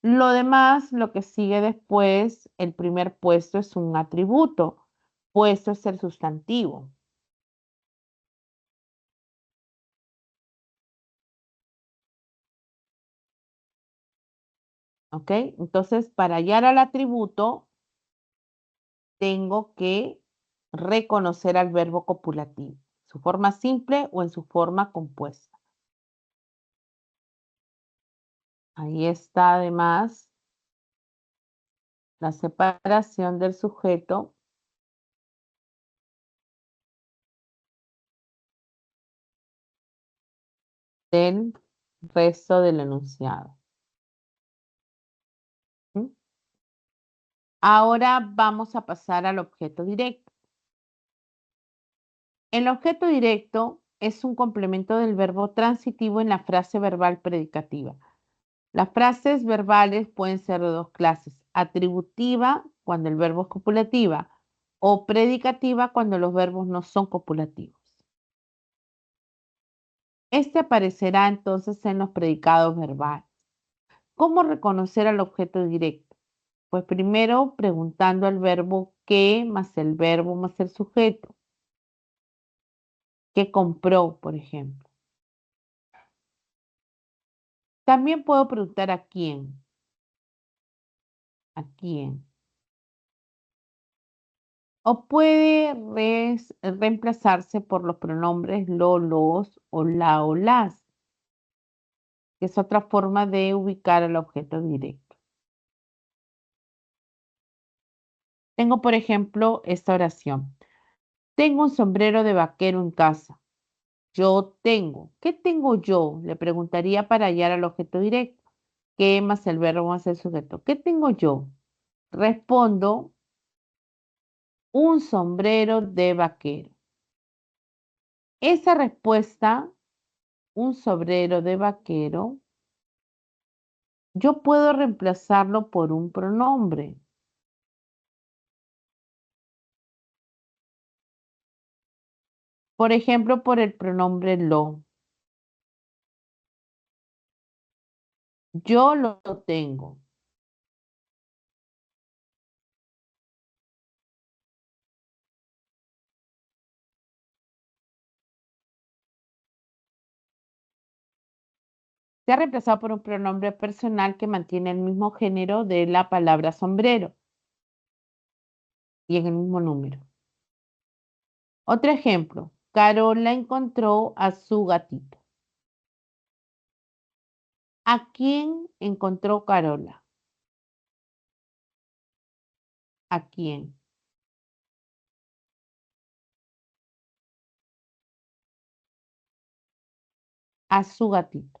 Lo demás, lo que sigue después, el primer puesto es un atributo. Puesto es el sustantivo. ¿Ok? Entonces, para hallar al atributo, tengo que reconocer al verbo copulativo, su forma simple o en su forma compuesta. Ahí está además la separación del sujeto del resto del enunciado. ¿Mm? Ahora vamos a pasar al objeto directo. El objeto directo es un complemento del verbo transitivo en la frase verbal predicativa. Las frases verbales pueden ser de dos clases: atributiva, cuando el verbo es copulativa, o predicativa, cuando los verbos no son copulativos. Este aparecerá entonces en los predicados verbales. ¿Cómo reconocer al objeto directo? Pues primero preguntando al verbo qué más el verbo más el sujeto. ¿Qué compró, por ejemplo? También puedo preguntar a quién. ¿A quién? O puede reemplazarse por los pronombres lo, los o la o las, que es otra forma de ubicar al objeto directo. Tengo, por ejemplo, esta oración. Tengo un sombrero de vaquero en casa. Yo tengo. ¿Qué tengo yo? Le preguntaría para hallar al objeto directo. ¿Qué más el verbo más el sujeto? ¿Qué tengo yo? Respondo, un sombrero de vaquero. Esa respuesta, un sombrero de vaquero, yo puedo reemplazarlo por un pronombre. Por ejemplo, por el pronombre lo. Yo lo tengo. Se ha reemplazado por un pronombre personal que mantiene el mismo género de la palabra sombrero y en el mismo número. Otro ejemplo. Carola encontró a su gatito. ¿A quién encontró Carola? ¿A quién? A su gatito.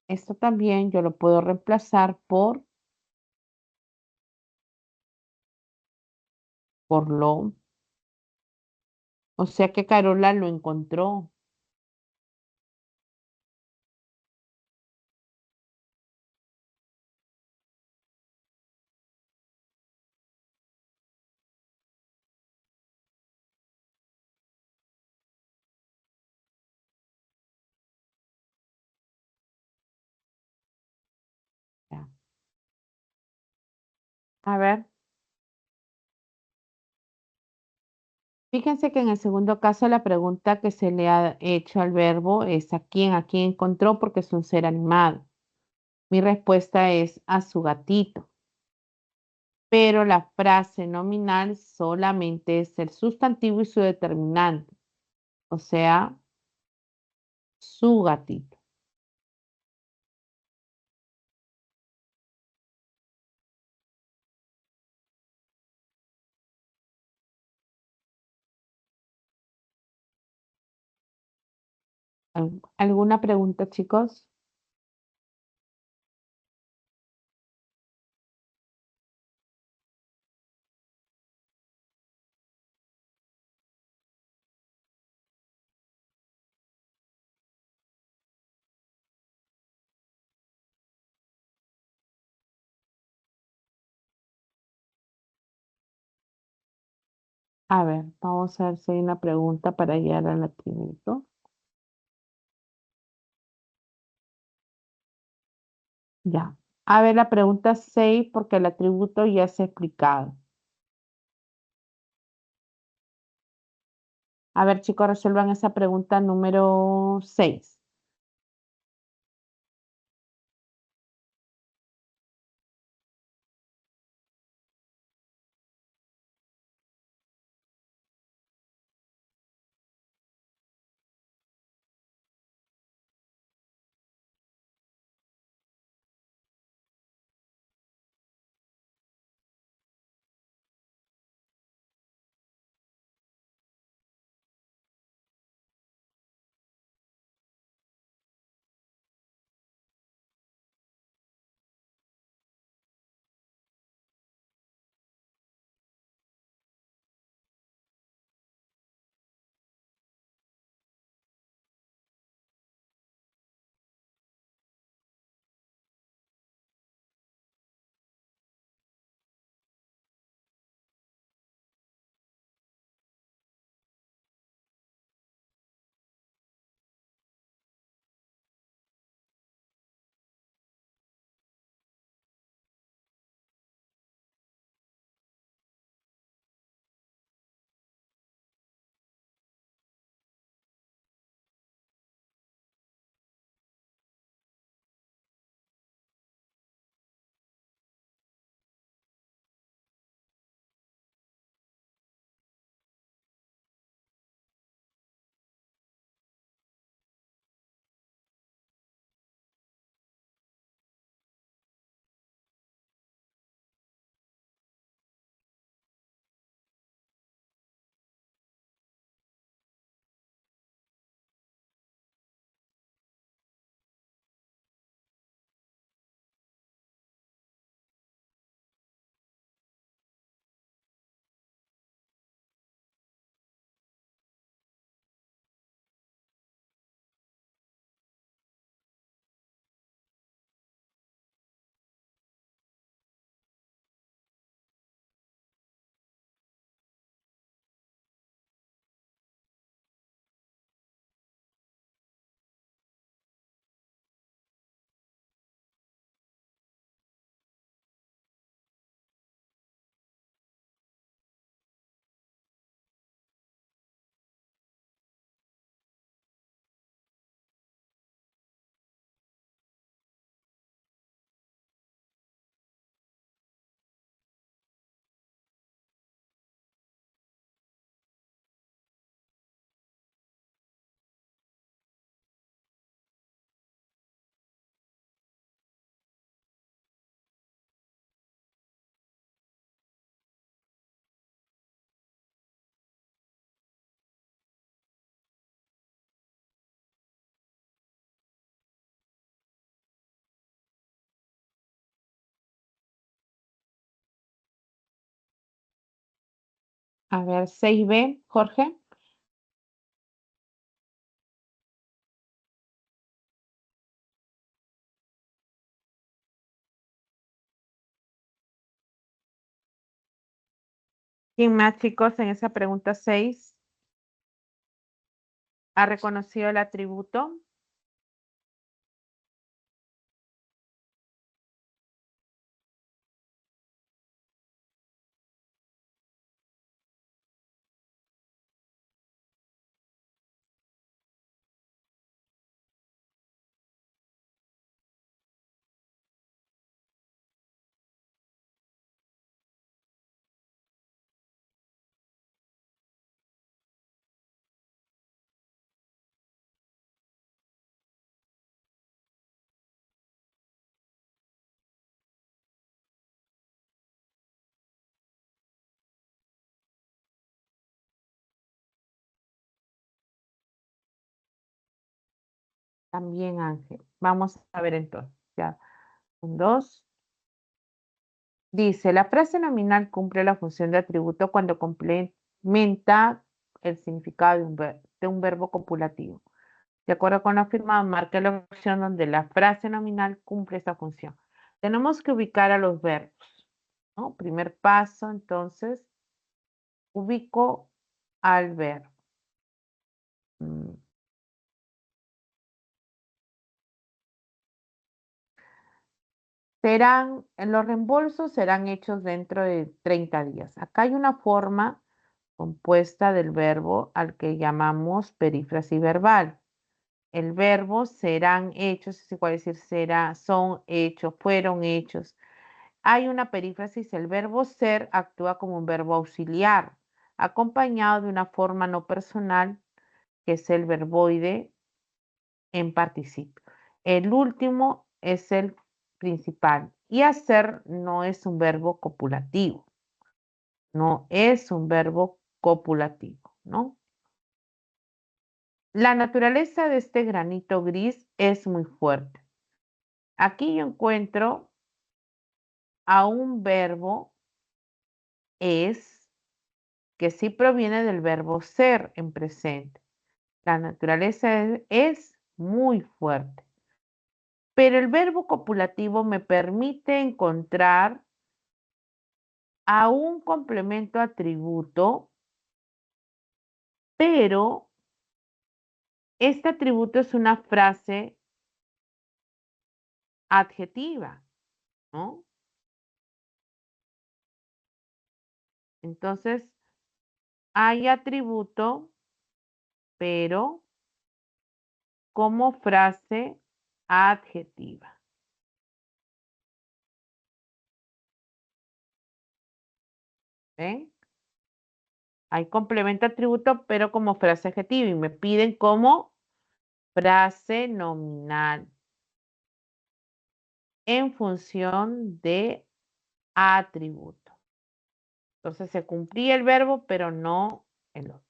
Esto también yo lo puedo reemplazar por lo. O sea que Carola lo encontró. Ya. A ver. Fíjense que en el segundo caso la pregunta que se le ha hecho al verbo es a quién encontró porque es un ser animado. Mi respuesta es a su gatito, pero la frase nominal solamente es el sustantivo y su determinante, o sea, su gatito. ¿Alguna pregunta, chicos? A ver, vamos a ver si hay una pregunta para guiar al atributo. Ya. A ver, la pregunta 6, porque el atributo ya se ha explicado. A ver, chicos, resuelvan esa pregunta número 6. A ver, 6B, Jorge. ¿Quién más, chicos, en esa pregunta 6 ha reconocido el atributo? También Ángel. Vamos a ver entonces. Ya. Un, dos. Dice, la frase nominal cumple la función de atributo cuando complementa el significado de un verbo copulativo. De acuerdo con lo afirmado, marque la opción donde la frase nominal cumple esta función. Tenemos que ubicar a los verbos, ¿no? Primer paso, entonces, ubico al verbo. Los reembolsos serán hechos dentro de 30 días. Acá hay una forma compuesta del verbo al que llamamos perífrasis verbal. El verbo serán hechos es igual a decir será, son hechos, fueron hechos. Hay una perífrasis, el verbo ser actúa como un verbo auxiliar, acompañado de una forma no personal, que es el verboide en participio. El último es el principal y hacer no es un verbo copulativo, no es un verbo copulativo, ¿no? La naturaleza de este granito gris es muy fuerte. Aquí yo encuentro a un verbo es que sí proviene del verbo ser en presente. La naturaleza es muy fuerte. Pero el verbo copulativo me permite encontrar a un complemento atributo, pero este atributo es una frase adjetiva, ¿no? Entonces, hay atributo, pero como frase adjetiva. ¿Ven? Hay complemento atributo, pero como frase adjetiva y me piden como frase nominal en función de atributo. Entonces se cumplía el verbo, pero no el otro.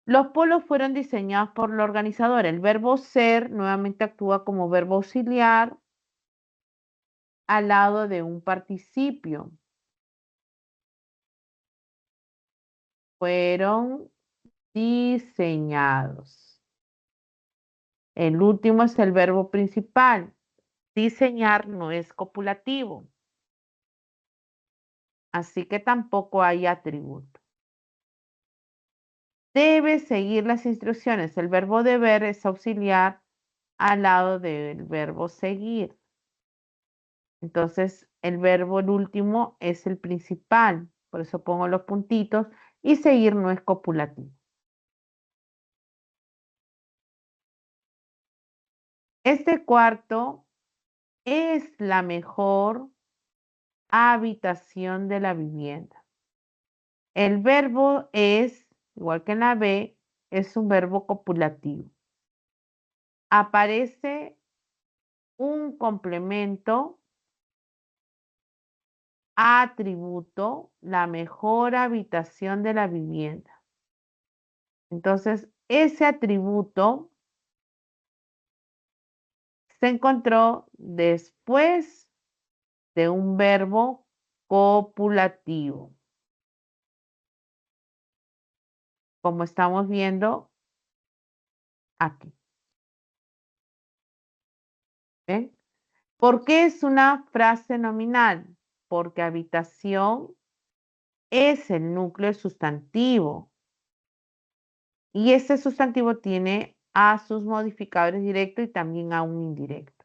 Los polos fueron diseñados por la organizadora. El verbo ser nuevamente actúa como verbo auxiliar al lado de un participio. Fueron diseñados. El último es el verbo principal. Diseñar no es copulativo, así que tampoco hay atributo. Debe seguir las instrucciones. El verbo deber es auxiliar al lado del verbo seguir. Entonces, el verbo, el último, es el principal. Por eso pongo los puntitos. Y seguir no es copulativo. Este cuarto es la mejor habitación de la vivienda. El verbo es, igual que en la B, es un verbo copulativo. Aparece un complemento atributo, la mejor habitación de la vivienda. Entonces, ese atributo se encontró después de un verbo copulativo, como estamos viendo aquí. ¿Ven? ¿Por qué es una frase nominal? Porque habitación es el núcleo sustantivo y ese sustantivo tiene a sus modificadores directos y también a un indirecto.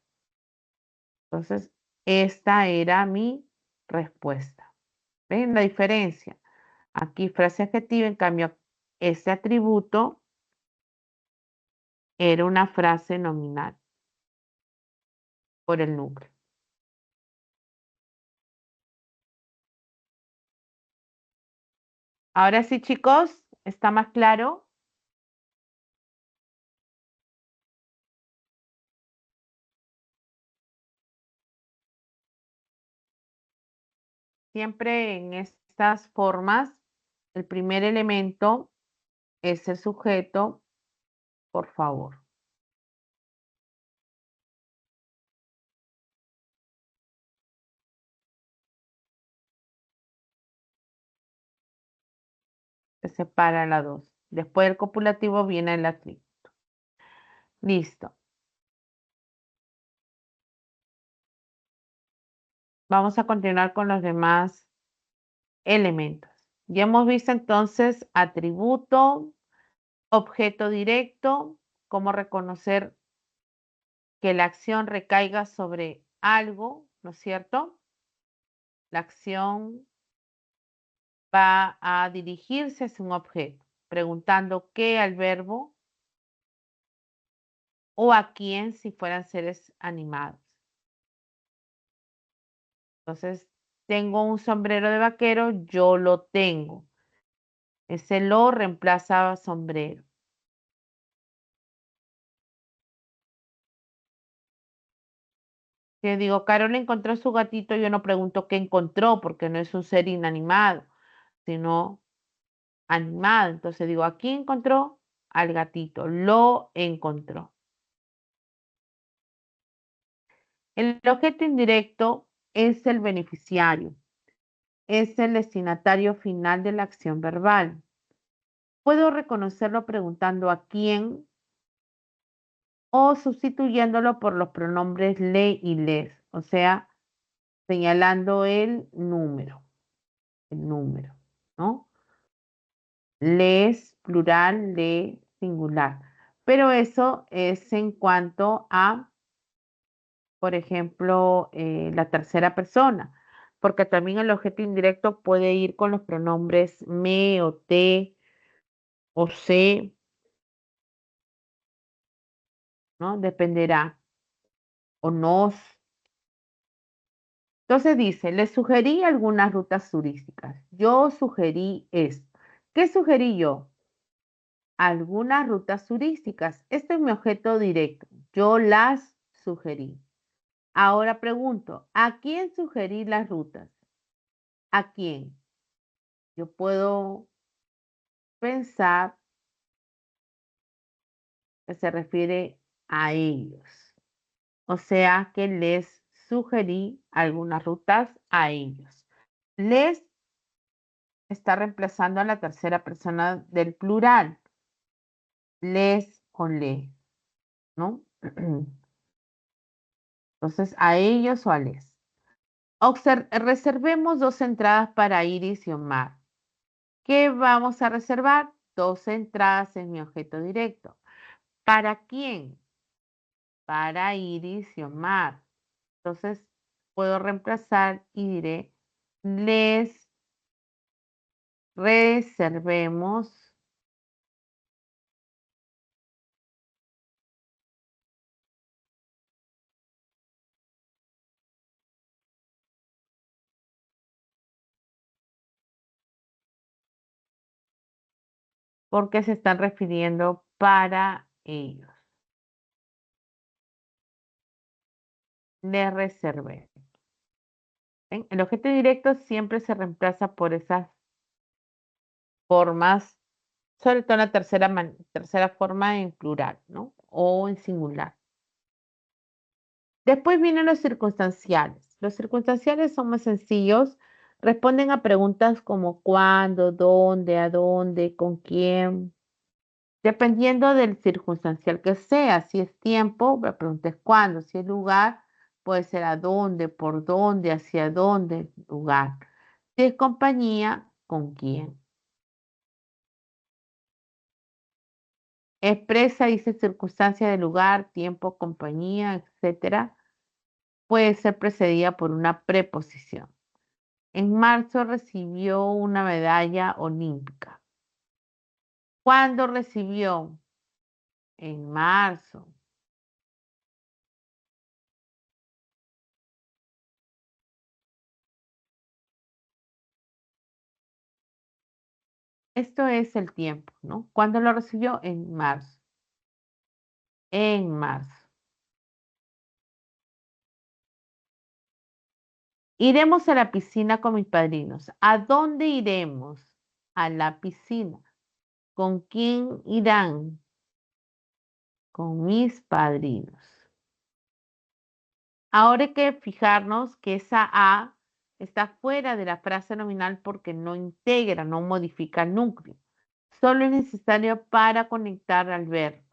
Entonces, esta era mi respuesta. ¿Ven la diferencia? Aquí frase adjetiva, en cambio, ese atributo era una frase nominal por el núcleo. Ahora sí, chicos, ¿está más claro? Siempre en estas formas, el primer elemento es el sujeto, por favor. Se separa la 2. Después del copulativo viene el atributo. Listo. Vamos a continuar con los demás elementos. Ya hemos visto entonces atributo, objeto directo, cómo reconocer que la acción recaiga sobre algo, ¿no es cierto? La acción va a dirigirse hacia un objeto, preguntando qué al verbo o a quién si fueran seres animados. Entonces, tengo un sombrero de vaquero, yo lo tengo. Ese lo reemplaza sombrero. Si digo, Carol encontró su gatito, yo no pregunto qué encontró, porque no es un ser inanimado, sino animado. Entonces digo, aquí encontró al gatito, lo encontró. El objeto indirecto es el beneficiario, es el destinatario final de la acción verbal. Puedo reconocerlo preguntando a quién o sustituyéndolo por los pronombres le y les, o sea, señalando el número, ¿no? Les, plural, le, singular. Pero eso es en cuanto a, por ejemplo, la tercera persona, porque también el objeto indirecto puede ir con los pronombres me o te o se, ¿no? Dependerá, o nos. Entonces dice, le sugerí algunas rutas turísticas. Yo sugerí esto. ¿Qué sugerí yo? Algunas rutas turísticas. Este es mi objeto directo. Yo las sugerí. Ahora pregunto, ¿a quién sugerí las rutas? ¿A quién? Yo puedo pensar que se refiere a ellos. O sea que les sugerí algunas rutas a ellos. Les está reemplazando a la tercera persona del plural. Les con le, ¿no? Entonces, a ellos o a les. Reservemos 2 entradas para Iris y Omar. ¿Qué vamos a reservar? 2 entradas en mi objeto directo. ¿Para quién? Para Iris y Omar. Entonces, puedo reemplazar y diré, les reservemos porque se están refiriendo para ellos. Les reservé. ¿Ven? El objeto directo siempre se reemplaza por esas formas, sobre todo en la tercera forma en plural, ¿no? O en singular. Después vienen los circunstanciales. Los circunstanciales son más sencillos, responden a preguntas como cuándo, dónde, a dónde, con quién, dependiendo del circunstancial que sea. Si es tiempo, la pregunta es cuándo. Si es lugar, puede ser a dónde, por dónde, hacia dónde, lugar. Si es compañía, con quién. Expresa, dice circunstancia de lugar, tiempo, compañía, etcétera. Puede ser precedida por una preposición. En marzo recibió una medalla olímpica. ¿Cuándo recibió? En marzo. Esto es el tiempo, ¿no? ¿Cuándo lo recibió? En marzo. En marzo. Iremos a la piscina con mis padrinos. ¿A dónde iremos? A la piscina. ¿Con quién irán? Con mis padrinos. Ahora hay que fijarnos que esa A está fuera de la frase nominal porque no integra, no modifica el núcleo. solo es necesario para conectar al verbo.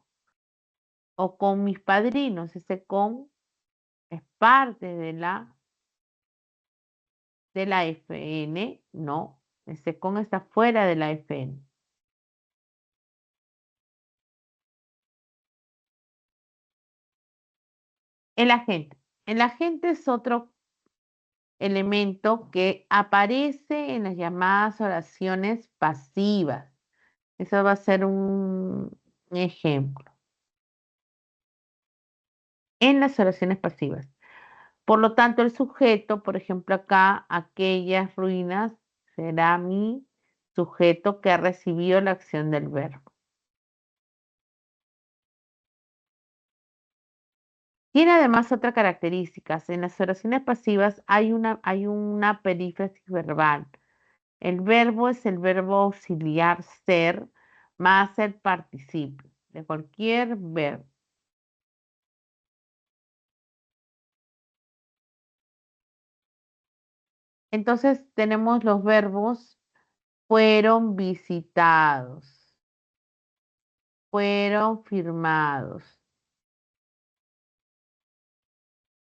O con mis padrinos, ese con es parte de la FN, no, ese con está fuera de la FN. El agente. El agente es otro elemento que aparece en las llamadas oraciones pasivas. Eso va a ser un ejemplo. En las oraciones pasivas. Por lo tanto, el sujeto, por ejemplo, acá, aquellas ruinas, será mi sujeto que ha recibido la acción del verbo. Tiene además otra característica. En las oraciones pasivas hay una perífrasis verbal. El verbo es el verbo auxiliar ser más el participio de cualquier verbo. Entonces tenemos los verbos fueron visitados, fueron firmados.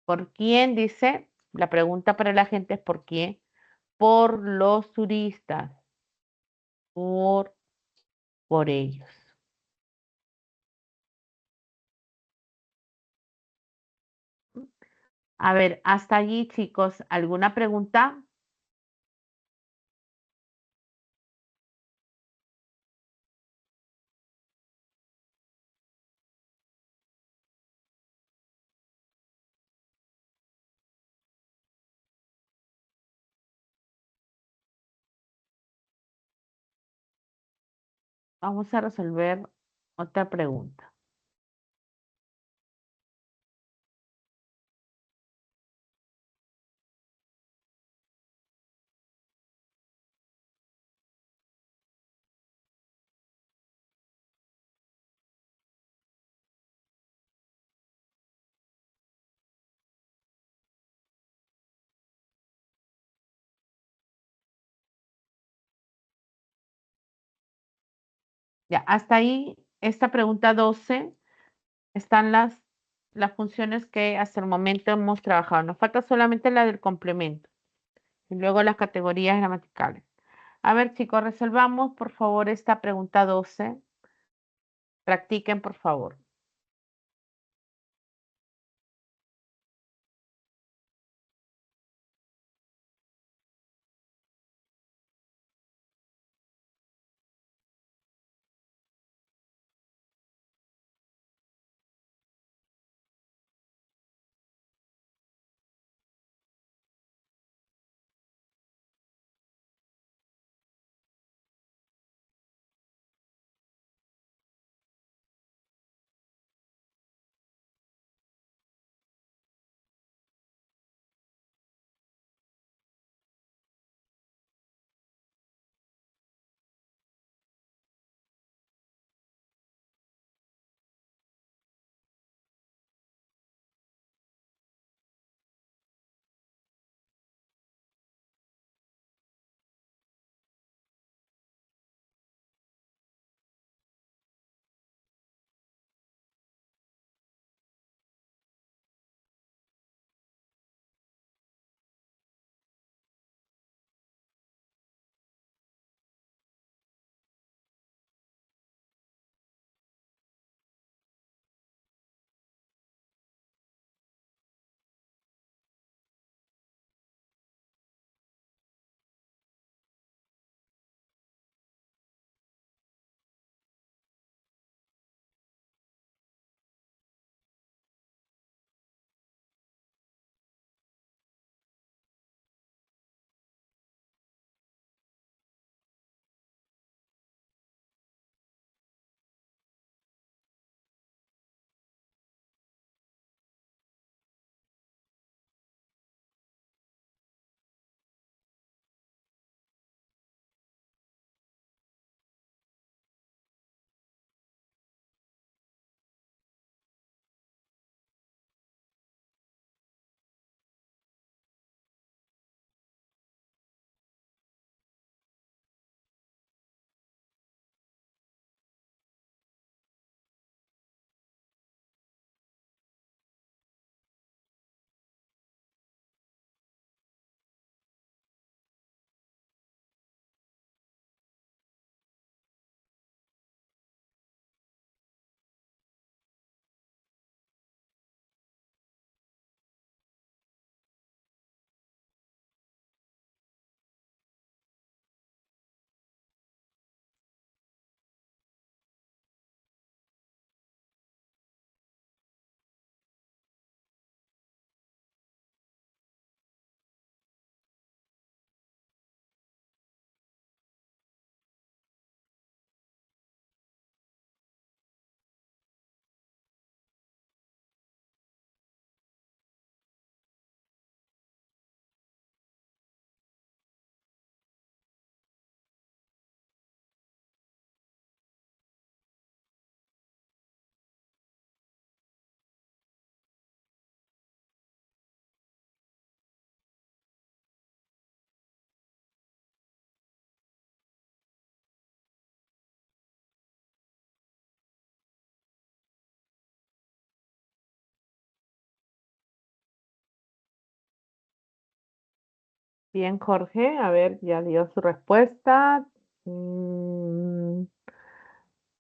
¿Por quién? Dice, la pregunta para la gente es ¿por quién? Por los turistas, por, por ellos. A ver, hasta allí, chicos, ¿alguna pregunta? Vamos a resolver otra pregunta. Ya, hasta ahí, esta pregunta 12, están las funciones que hasta el momento hemos trabajado. Nos falta solamente la del complemento y luego las categorías gramaticales. A ver, chicos, resolvamos por favor esta pregunta 12. Practiquen, por favor. Bien, Jorge. A ver, ya dio su respuesta.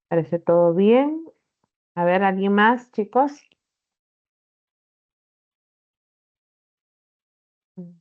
Parece todo bien. A ver, ¿alguien más, chicos? Mm,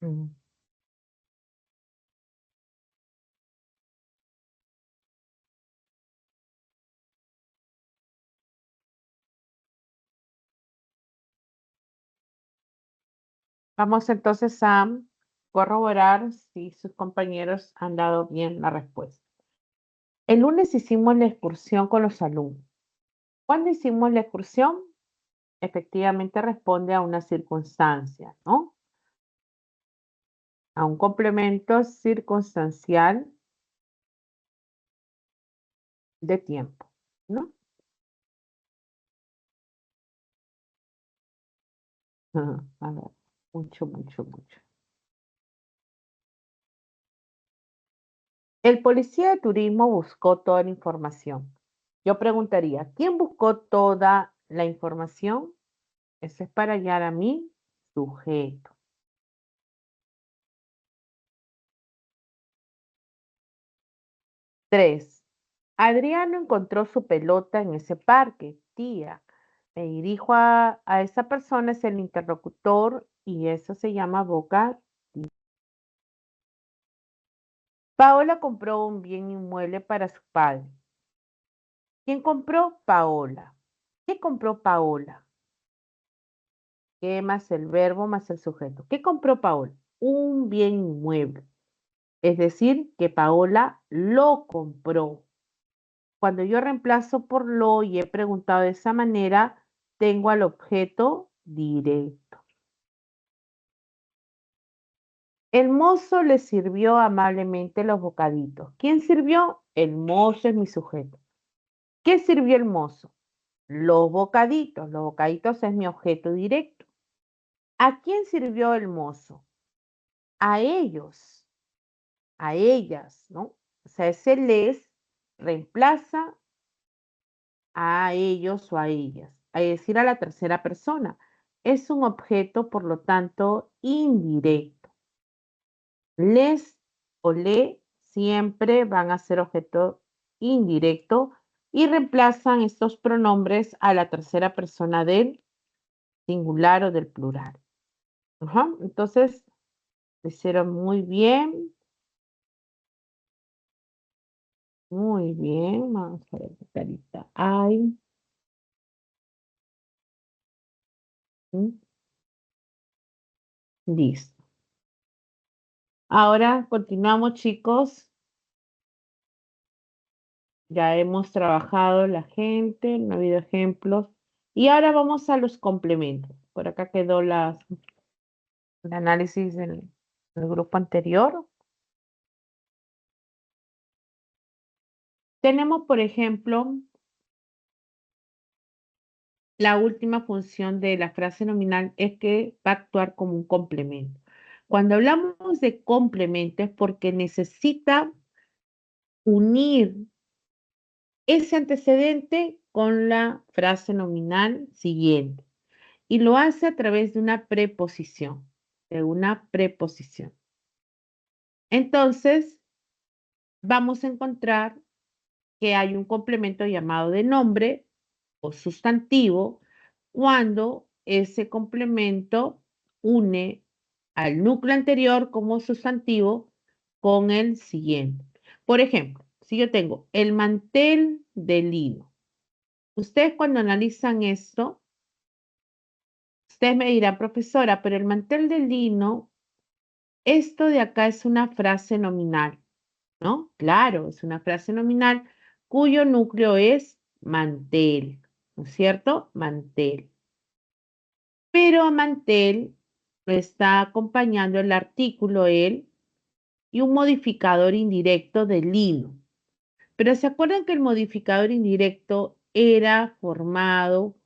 mm. Vamos entonces a corroborar si sus compañeros han dado bien la respuesta. El lunes hicimos la excursión con los alumnos. ¿Cuándo hicimos la excursión? Efectivamente responde a una circunstancia, ¿no? A un complemento circunstancial de tiempo, ¿no? Ajá, a ver, mucho, mucho, mucho. El policía de turismo buscó toda la información. Yo preguntaría, ¿quién buscó toda la información? Eso es para hallar a mi sujeto. 3. Adriano encontró su pelota en ese parque. Tía, me dirijo a esa persona, es el interlocutor y eso se llama boca. Paola compró un bien inmueble para su padre. ¿Quién compró? Paola. ¿Qué compró Paola? ¿Qué más el verbo más el sujeto? ¿Qué compró Paola? Un bien inmueble. Es decir, que Paola lo compró. Cuando yo reemplazo por lo y he preguntado de esa manera, tengo al objeto directo. El mozo le sirvió amablemente los bocaditos. ¿Quién sirvió? El mozo es mi sujeto. ¿Qué sirvió el mozo? Los bocaditos. Los bocaditos es mi objeto directo. ¿A quién sirvió el mozo? A ellos, a ellas, ¿no? O sea, ese les reemplaza a ellos o a ellas, a decir a la tercera persona. Es un objeto, por lo tanto, indirecto. Les o le siempre van a ser objeto indirecto y reemplazan estos pronombres a la tercera persona del singular o del plural. Ajá, entonces, lo hicieron muy bien. Muy bien. Vamos a ver qué carita hay. Mm, listo. Ahora continuamos, chicos. Ya hemos trabajado la gente, no ha habido ejemplos. Y ahora vamos a los complementos. Por acá quedó el análisis del grupo anterior. Tenemos, por ejemplo, la última función de la frase nominal es que va a actuar como un complemento. Cuando hablamos de complemento es porque necesita unir ese antecedente con la frase nominal siguiente. Y lo hace a través de una preposición, Entonces, vamos a encontrar que hay un complemento llamado de nombre o sustantivo cuando ese complemento une al núcleo anterior como sustantivo con el siguiente. Por ejemplo, si yo tengo el mantel de lino, ustedes cuando analizan esto, ustedes me dirán, profesora, pero el mantel de lino, esto de acá es una frase nominal, ¿no? Claro, es una frase nominal cuyo núcleo es mantel, ¿no es cierto? Mantel. Pero a mantel lo está acompañando el artículo el y un modificador indirecto de lino. Pero ¿se acuerdan que el modificador indirecto era formado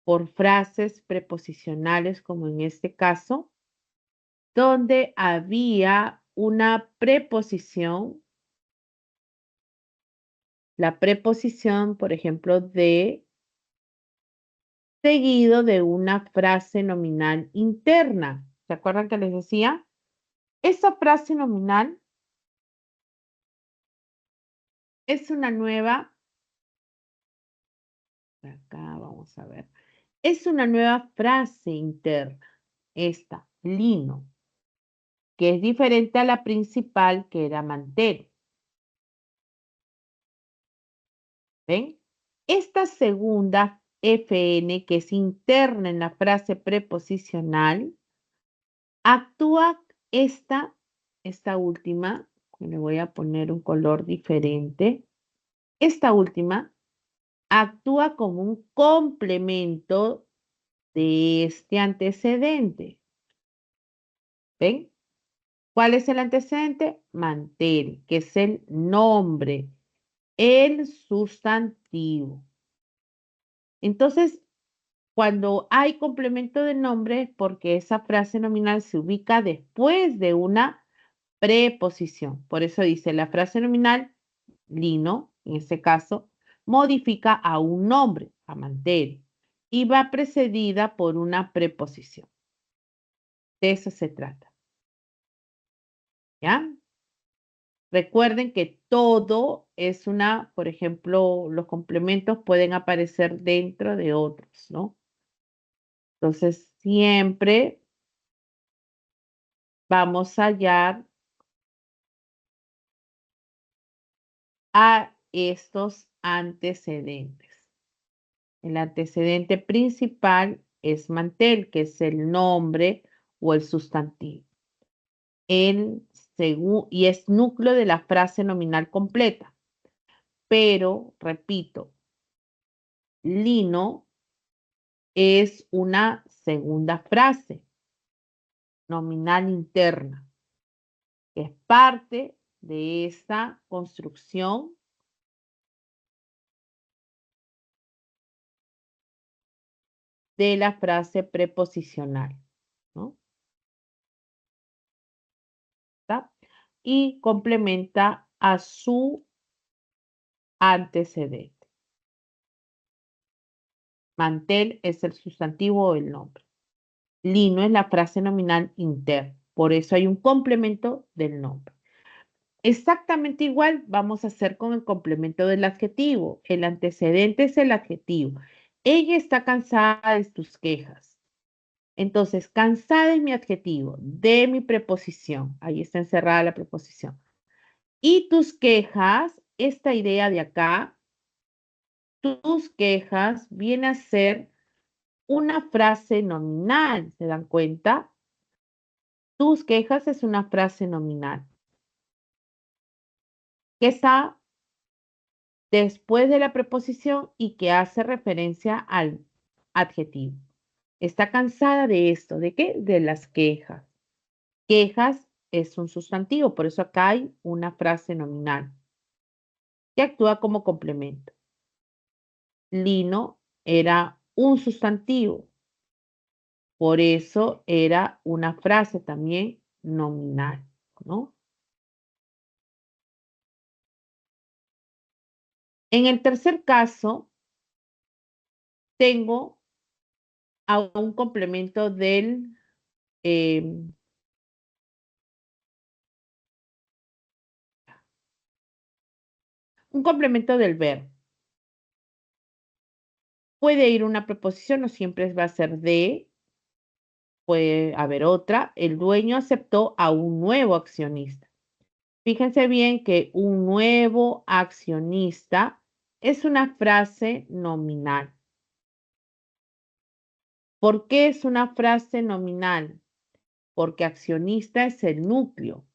por frases preposicionales, como en este caso, donde había una preposición, la preposición, por ejemplo, de, seguido de una frase nominal interna? ¿Se acuerdan que les decía? Esa frase nominal es una nueva, acá vamos a ver, es una nueva frase interna, esta, lino, que es diferente a la principal que era mantel. ¿Ven? Esta segunda FN, que es interna en la frase preposicional, actúa esta última, le voy a poner un color diferente, esta última actúa como un complemento de este antecedente. ¿Ven? ¿Cuál es el antecedente? Mantel, que es el nombre, el sustantivo. Entonces, cuando hay complemento de nombre, es porque esa frase nominal se ubica después de una preposición. Por eso dice la frase nominal, lino, en este caso, modifica a un nombre, a mantel, y va precedida por una preposición. De eso se trata. ¿Ya? Recuerden que todo es una, por ejemplo, los complementos pueden aparecer dentro de otros, ¿no? Entonces, siempre vamos a hallar a estos antecedentes. El antecedente principal es mantel, que es el nombre o el sustantivo. Y es núcleo de la frase nominal completa. Pero, repito, lino es una segunda frase nominal interna, que es parte de esta construcción de la frase preposicional, ¿no? ¿Está? Y complementa a su antecedente. Mantel es el sustantivo o el nombre. Lino es la frase nominal interna. Por eso hay un complemento del nombre. Exactamente igual vamos a hacer con el complemento del adjetivo. El antecedente es el adjetivo. Ella está cansada de tus quejas. Entonces, cansada es mi adjetivo, de mi preposición. Ahí está encerrada la preposición. Y tus quejas, esta idea de acá, tus quejas viene a ser una frase nominal. ¿Se dan cuenta? Tus quejas es una frase nominal que está después de la preposición y que hace referencia al adjetivo. Está cansada de esto. ¿De qué? De las quejas. Quejas es un sustantivo, por eso acá hay una frase nominal que actúa como complemento. Lino era un sustantivo. Por eso era una frase también nominal, ¿no? En el tercer caso, tengo a un complemento del un complemento del verbo. Puede ir una preposición, no siempre va a ser de, puede haber otra. El dueño aceptó a un nuevo accionista. Fíjense bien que un nuevo accionista es una frase nominal. ¿Por qué es una frase nominal? Porque accionista es el núcleo.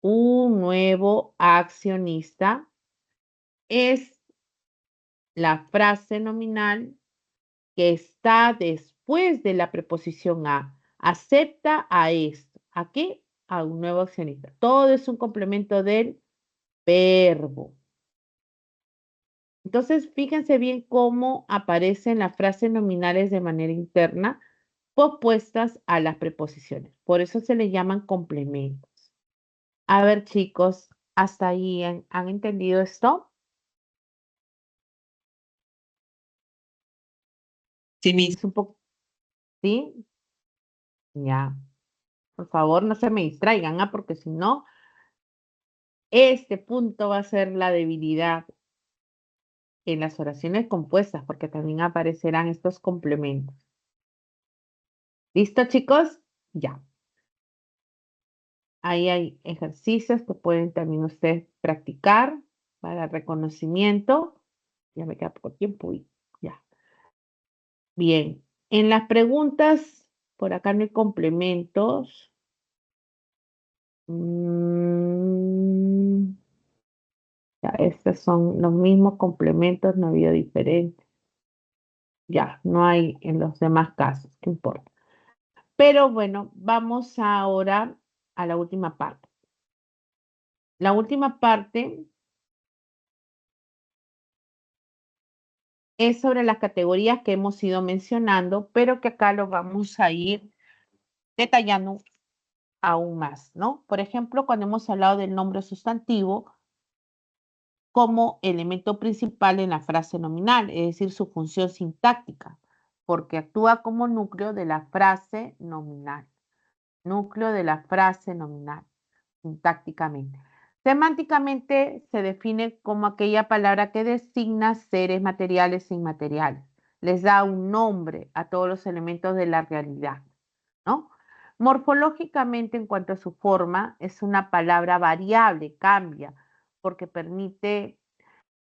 Un nuevo accionista es la frase nominal que está después de la preposición a. Acepta a esto. ¿A qué? A un nuevo accionista. Todo es un complemento del verbo. Entonces, fíjense bien cómo aparecen las frases nominales de manera interna opuestas a las preposiciones. Por eso se le llaman complementos. A ver, chicos, ¿hasta ahí han entendido esto? Sí, Es un poco, ¿sí? Ya. Por favor, no se me distraigan, ¿ah? Porque si no, este punto va a ser la debilidad en las oraciones compuestas, porque también aparecerán estos complementos. ¿Listo, chicos? Ya. Ahí hay ejercicios que pueden también ustedes practicar para reconocimiento. Ya me queda poco tiempo y ya. Bien. En las preguntas, por acá no hay complementos. Ya, estos son los mismos complementos, no ha habido diferencia. Ya, no hay en los demás casos, ¿qué importa? Pero bueno, vamos ahora a la última parte. La última parte es sobre las categorías que hemos ido mencionando, pero que acá lo vamos a ir detallando aún más, ¿no? Por ejemplo, cuando hemos hablado del nombre sustantivo como elemento principal en la frase nominal, es decir, su función sintáctica, porque actúa como núcleo de la frase nominal. Núcleo de la frase nominal, sintácticamente. Semánticamente se define como aquella palabra que designa seres materiales e inmateriales. Les da un nombre a todos los elementos de la realidad, ¿no? Morfológicamente, en cuanto a su forma, es una palabra variable, cambia, porque permite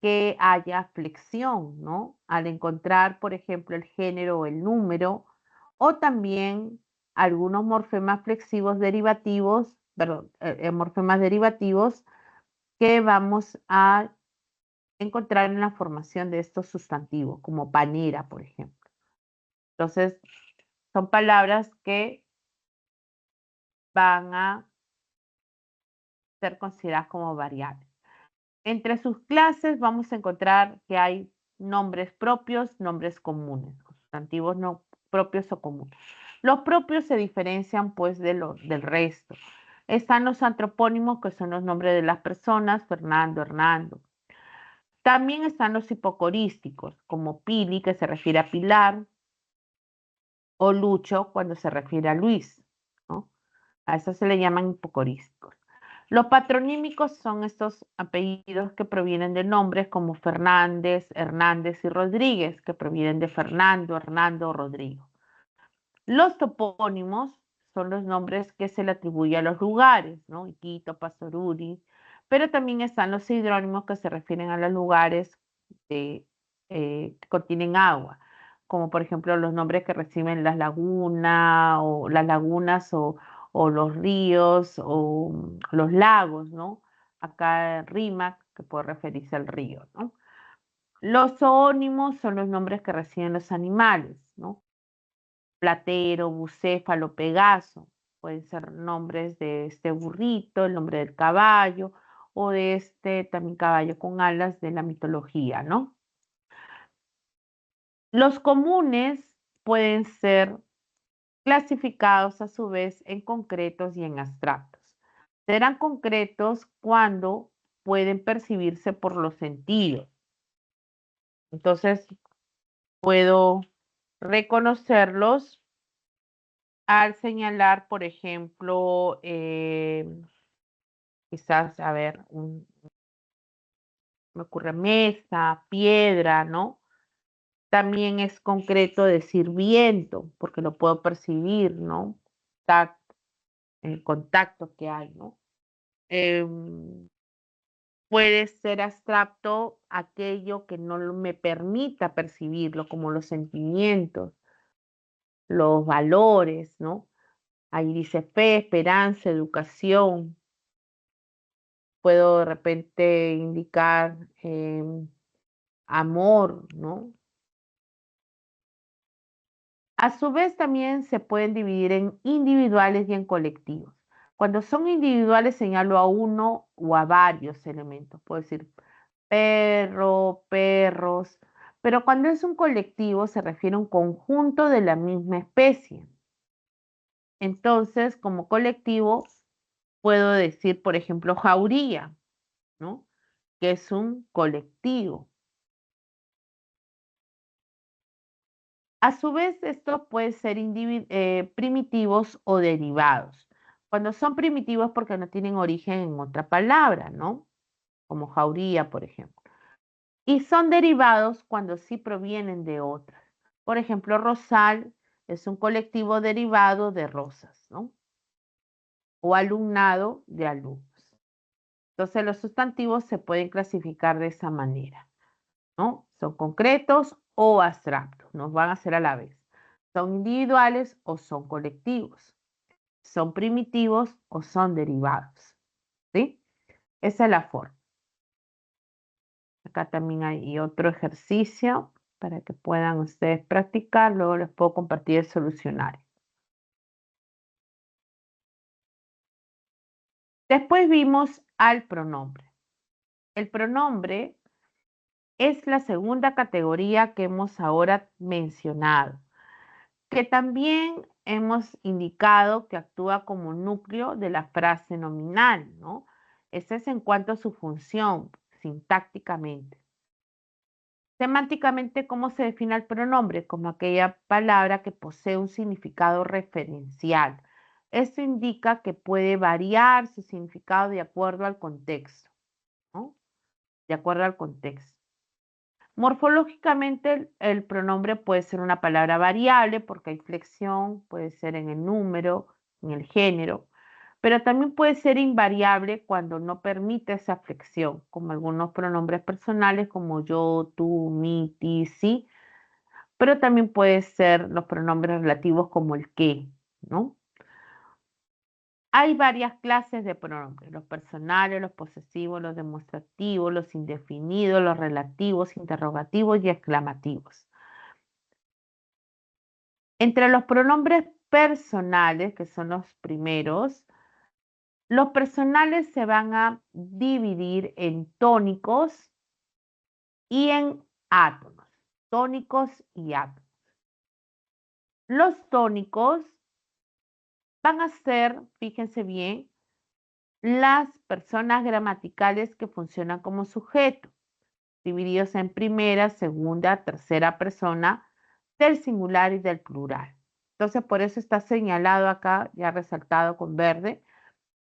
que haya flexión, ¿no? Al encontrar, por ejemplo, el género o el número, o también algunos morfemas flexivos derivativos, perdón, morfemas derivativos que vamos a encontrar en la formación de estos sustantivos, como panera, por ejemplo. Entonces, son palabras que van a ser consideradas como variables. Entre sus clases vamos a encontrar que hay nombres propios, nombres comunes, sustantivos no propios o comunes. Los propios se diferencian pues del resto. Están los antropónimos, que son los nombres de las personas, Fernando, Hernando. También están los hipocorísticos, como Pili, que se refiere a Pilar, o Lucho, cuando se refiere a Luis, ¿no? A eso se le llaman hipocorísticos. Los patronímicos son estos apellidos que provienen de nombres como Fernández, Hernández y Rodríguez, que provienen de Fernando, Hernando o Rodrigo. Los topónimos son los nombres que se le atribuyen a los lugares, ¿no? Iquito, Pastoruri, pero también están los hidrónimos que se refieren a los lugares que contienen agua, como por ejemplo los nombres que reciben las lagunas o las lagunas o los ríos o los lagos, ¿no? Acá Rímac, que puede referirse al río, ¿no? Los zoónimos son los nombres que reciben los animales, ¿no? Platero, bucéfalo, Pegaso, pueden ser nombres de este burrito, el nombre del caballo o de este también caballo con alas de la mitología, ¿no? Los comunes pueden ser clasificados a su vez en concretos y en abstractos. Serán concretos cuando pueden percibirse por los sentidos. Entonces, puedo reconocerlos al señalar, por ejemplo, quizás, a ver, me ocurre mesa, piedra, ¿no? También es concreto decir viento, porque lo puedo percibir, ¿no? El contacto que hay, ¿no? Em, Puede ser abstracto aquello que no me permita percibirlo, como los sentimientos, los valores, ¿no? Ahí dice fe, esperanza, educación. Puedo de repente indicar amor, ¿no? A su vez también se pueden dividir en individuales y en colectivos. Cuando son individuales señalo a uno o a varios elementos. Puedo decir perro, perros, pero cuando es un colectivo se refiere a un conjunto de la misma especie. Entonces, como colectivo, puedo decir, por ejemplo, jauría, ¿no? Que es un colectivo. A su vez, estos pueden ser primitivos o derivados. Cuando son primitivos porque no tienen origen en otra palabra, ¿no? Como jauría, por ejemplo. Y son derivados cuando sí provienen de otras. Por ejemplo, rosal es un colectivo derivado de rosas, ¿no? O alumnado de alumnos. Entonces, los sustantivos se pueden clasificar de esa manera, ¿no? Son concretos o abstractos, nos van a hacer a la vez. Son individuales o son colectivos. Son primitivos o son derivados, ¿sí? Esa es la forma. Acá también hay otro ejercicio para que puedan ustedes practicar. Luego les puedo compartir el solucionario. Después vimos al pronombre. El pronombre es la segunda categoría que hemos ahora mencionado, que también hemos indicado que actúa como núcleo de la frase nominal, ¿no? Ese es en cuanto a su función, sintácticamente. Semánticamente, ¿cómo se define el pronombre? Como aquella palabra que posee un significado referencial. Esto indica que puede variar su significado de acuerdo al contexto, ¿no? De acuerdo al contexto. Morfológicamente, el pronombre puede ser una palabra variable porque hay flexión, puede ser en el número, en el género, pero también puede ser invariable cuando no permite esa flexión, como algunos pronombres personales como yo, tú, mi, ti, sí, pero también puede ser los pronombres relativos como el que, ¿no? Hay varias clases de pronombres, los personales, los posesivos, los demostrativos, los indefinidos, los relativos, interrogativos y exclamativos. Entre los pronombres personales, que son los primeros, los personales se van a dividir en tónicos y en átonos. Tónicos y átonos. Los tónicos van a ser, fíjense bien, las personas gramaticales que funcionan como sujeto, divididos en primera, segunda, tercera persona del singular y del plural. Entonces, por eso está señalado acá, ya resaltado con verde,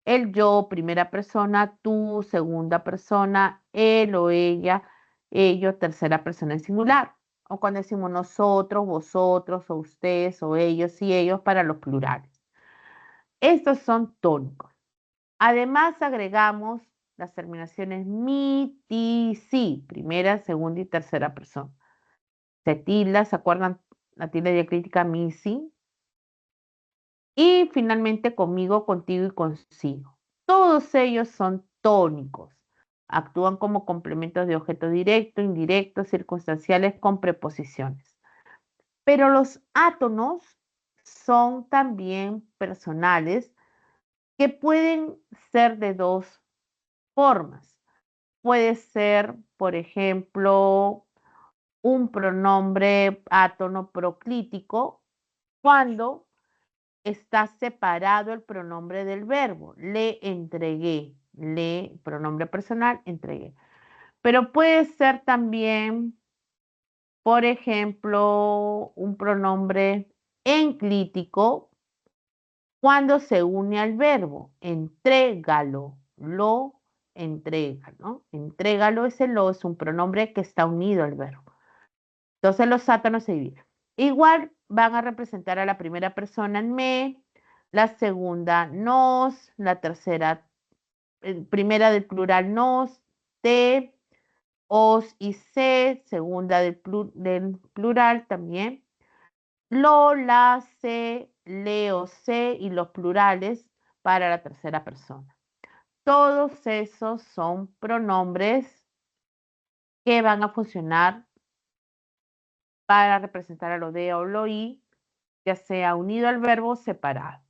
el yo, primera persona, tú, segunda persona, él o ella, ellos, tercera persona en singular. O cuando decimos nosotros, vosotros, o ustedes, o ellos y ellos para los plurales. Estos son tónicos. Además, agregamos las terminaciones mi, ti, si, primera, segunda y tercera persona. Se tilda, ¿se acuerdan? La tilde diacrítica mi, si. Y finalmente conmigo, contigo y consigo. Todos ellos son tónicos. Actúan como complementos de objeto directo, indirecto, circunstanciales con preposiciones. Pero los átonos son también personales que pueden ser de dos formas. Puede ser, por ejemplo, un pronombre átono proclítico cuando está separado el pronombre del verbo. Le entregué. Le, pronombre personal, entregué. Pero puede ser también, por ejemplo, un pronombre enclítico cuando se une al verbo. Entrégalo. Lo entrega, ¿no? Entrégalo, ese lo es un pronombre que está unido al verbo. Entonces los átonos se dividen. Igual van a representar a la primera persona en me, la segunda nos, la tercera, primera del plural nos, te, os y se, segunda del plural también, lo, la, se, leo, se y los plurales para la tercera persona. Todos esos son pronombres que van a funcionar para representar a lo de o lo i, ya sea unido al verbo o separado.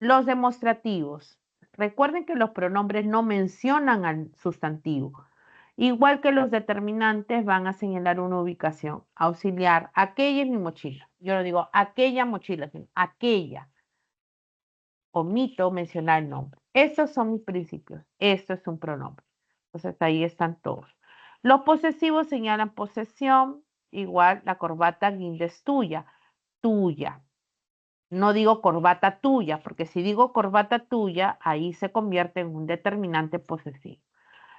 Los demostrativos. Recuerden que los pronombres no mencionan al sustantivo. Igual que los determinantes van a señalar una ubicación. Auxiliar, aquella es mi mochila. Yo no digo aquella mochila, sino aquella. Omito mencionar el nombre. Esos son mis principios. Esto es un pronombre. Entonces ahí están todos. Los posesivos señalan posesión. Igual la corbata guinda es tuya. Tuya. No digo corbata tuya, porque si digo corbata tuya, ahí se convierte en un determinante posesivo.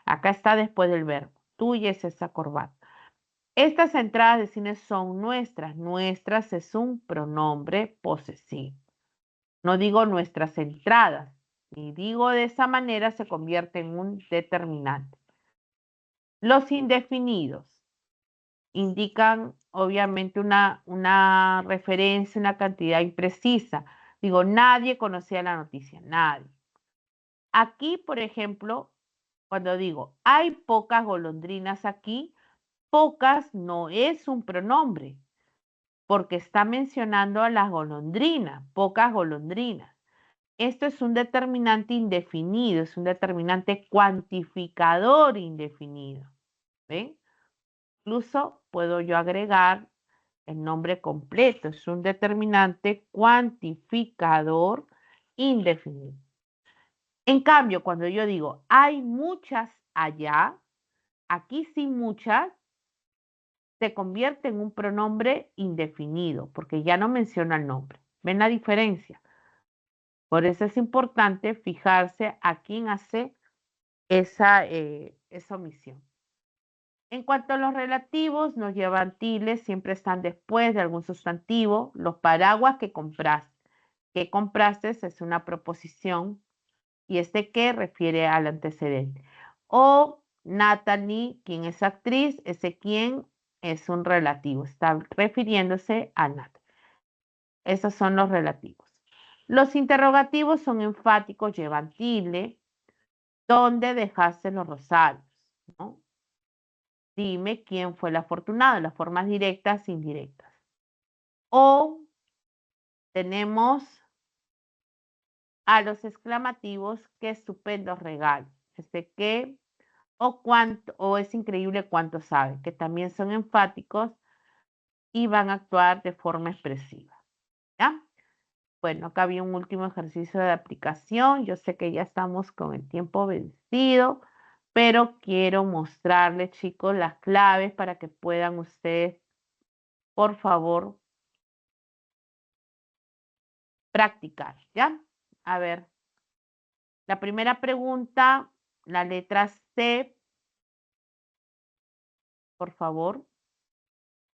Acá está después del verbo. Tuya es esa corbata. Estas entradas de cine son nuestras. Nuestras es un pronombre posesivo. No digo nuestras entradas. Si digo de esa manera, se convierte en un determinante. Los indefinidos indican obviamente una referencia, una cantidad imprecisa. Digo, nadie conocía la noticia, nadie. Aquí, por ejemplo, cuando digo, hay pocas golondrinas aquí, pocas no es un pronombre, porque está mencionando a las golondrinas, pocas golondrinas. Esto es un determinante indefinido, es un determinante cuantificador indefinido. ¿Ven? Incluso puedo yo agregar el nombre completo, es un determinante cuantificador indefinido. En cambio, cuando yo digo hay muchas allá, aquí sí muchas se convierte en un pronombre indefinido, porque ya no menciona el nombre. ¿Ven la diferencia? Por eso es importante fijarse a quién hace esa omisión. En cuanto a los relativos, nos llevan tildes, siempre están después de algún sustantivo. Los paraguas que compraste. Que compraste es una proposición y este que refiere al antecedente. O Natalie, quien es actriz, ese quien es un relativo. Está refiriéndose a Natalie. Esos son los relativos. Los interrogativos son enfáticos, llevan tilde. ¿Dónde dejaste los rosarios? ¿No? Dime quién fue el afortunado, las formas directas e indirectas. O tenemos a los exclamativos, qué estupendos regalos. Qué o cuánto, o es increíble cuánto sabe, que también son enfáticos y van a actuar de forma expresiva. ¿Ya? Bueno, acá había un último ejercicio de aplicación. Yo sé que ya estamos con el tiempo vencido, pero quiero mostrarles, chicos, las claves para que puedan ustedes, por favor, practicar, ¿ya? A ver, la primera pregunta, la letra C, por favor.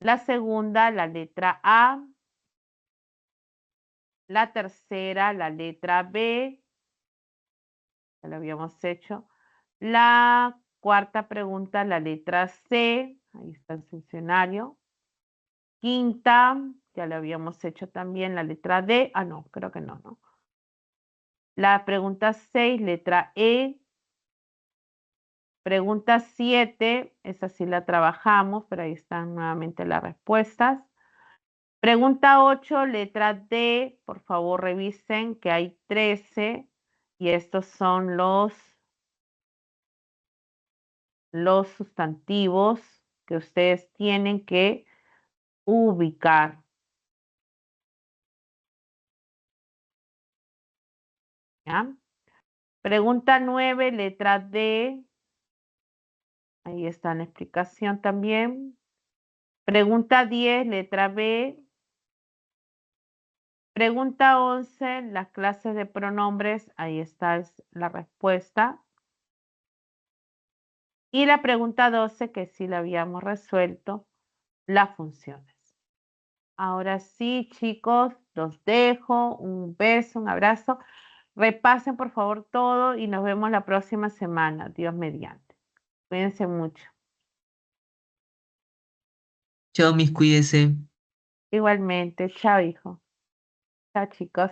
La segunda, la letra A. La tercera, la letra B. Ya lo habíamos hecho. La cuarta pregunta, la letra C. Ahí está el funcionario. Quinta, ya lo habíamos hecho también, la letra D. Ah, no, creo que no, ¿no? La pregunta 6, letra E. Pregunta 7, esa sí la trabajamos, pero ahí están nuevamente las respuestas. Pregunta 8, letra D, por favor revisen que hay 13 y estos son los sustantivos que ustedes tienen que ubicar. ¿Ya? Pregunta 9, letra D. Ahí está la explicación también. Pregunta 10, letra B. Pregunta 11, las clases de pronombres. Ahí está la respuesta. Y la pregunta 12, que sí la habíamos resuelto, las funciones. Ahora sí, chicos, los dejo. Un beso, un abrazo. Repasen por favor todo y nos vemos la próxima semana, Dios mediante. Cuídense mucho. Chao, mis, cuídese. Igualmente, chao hijo. Chao chicos.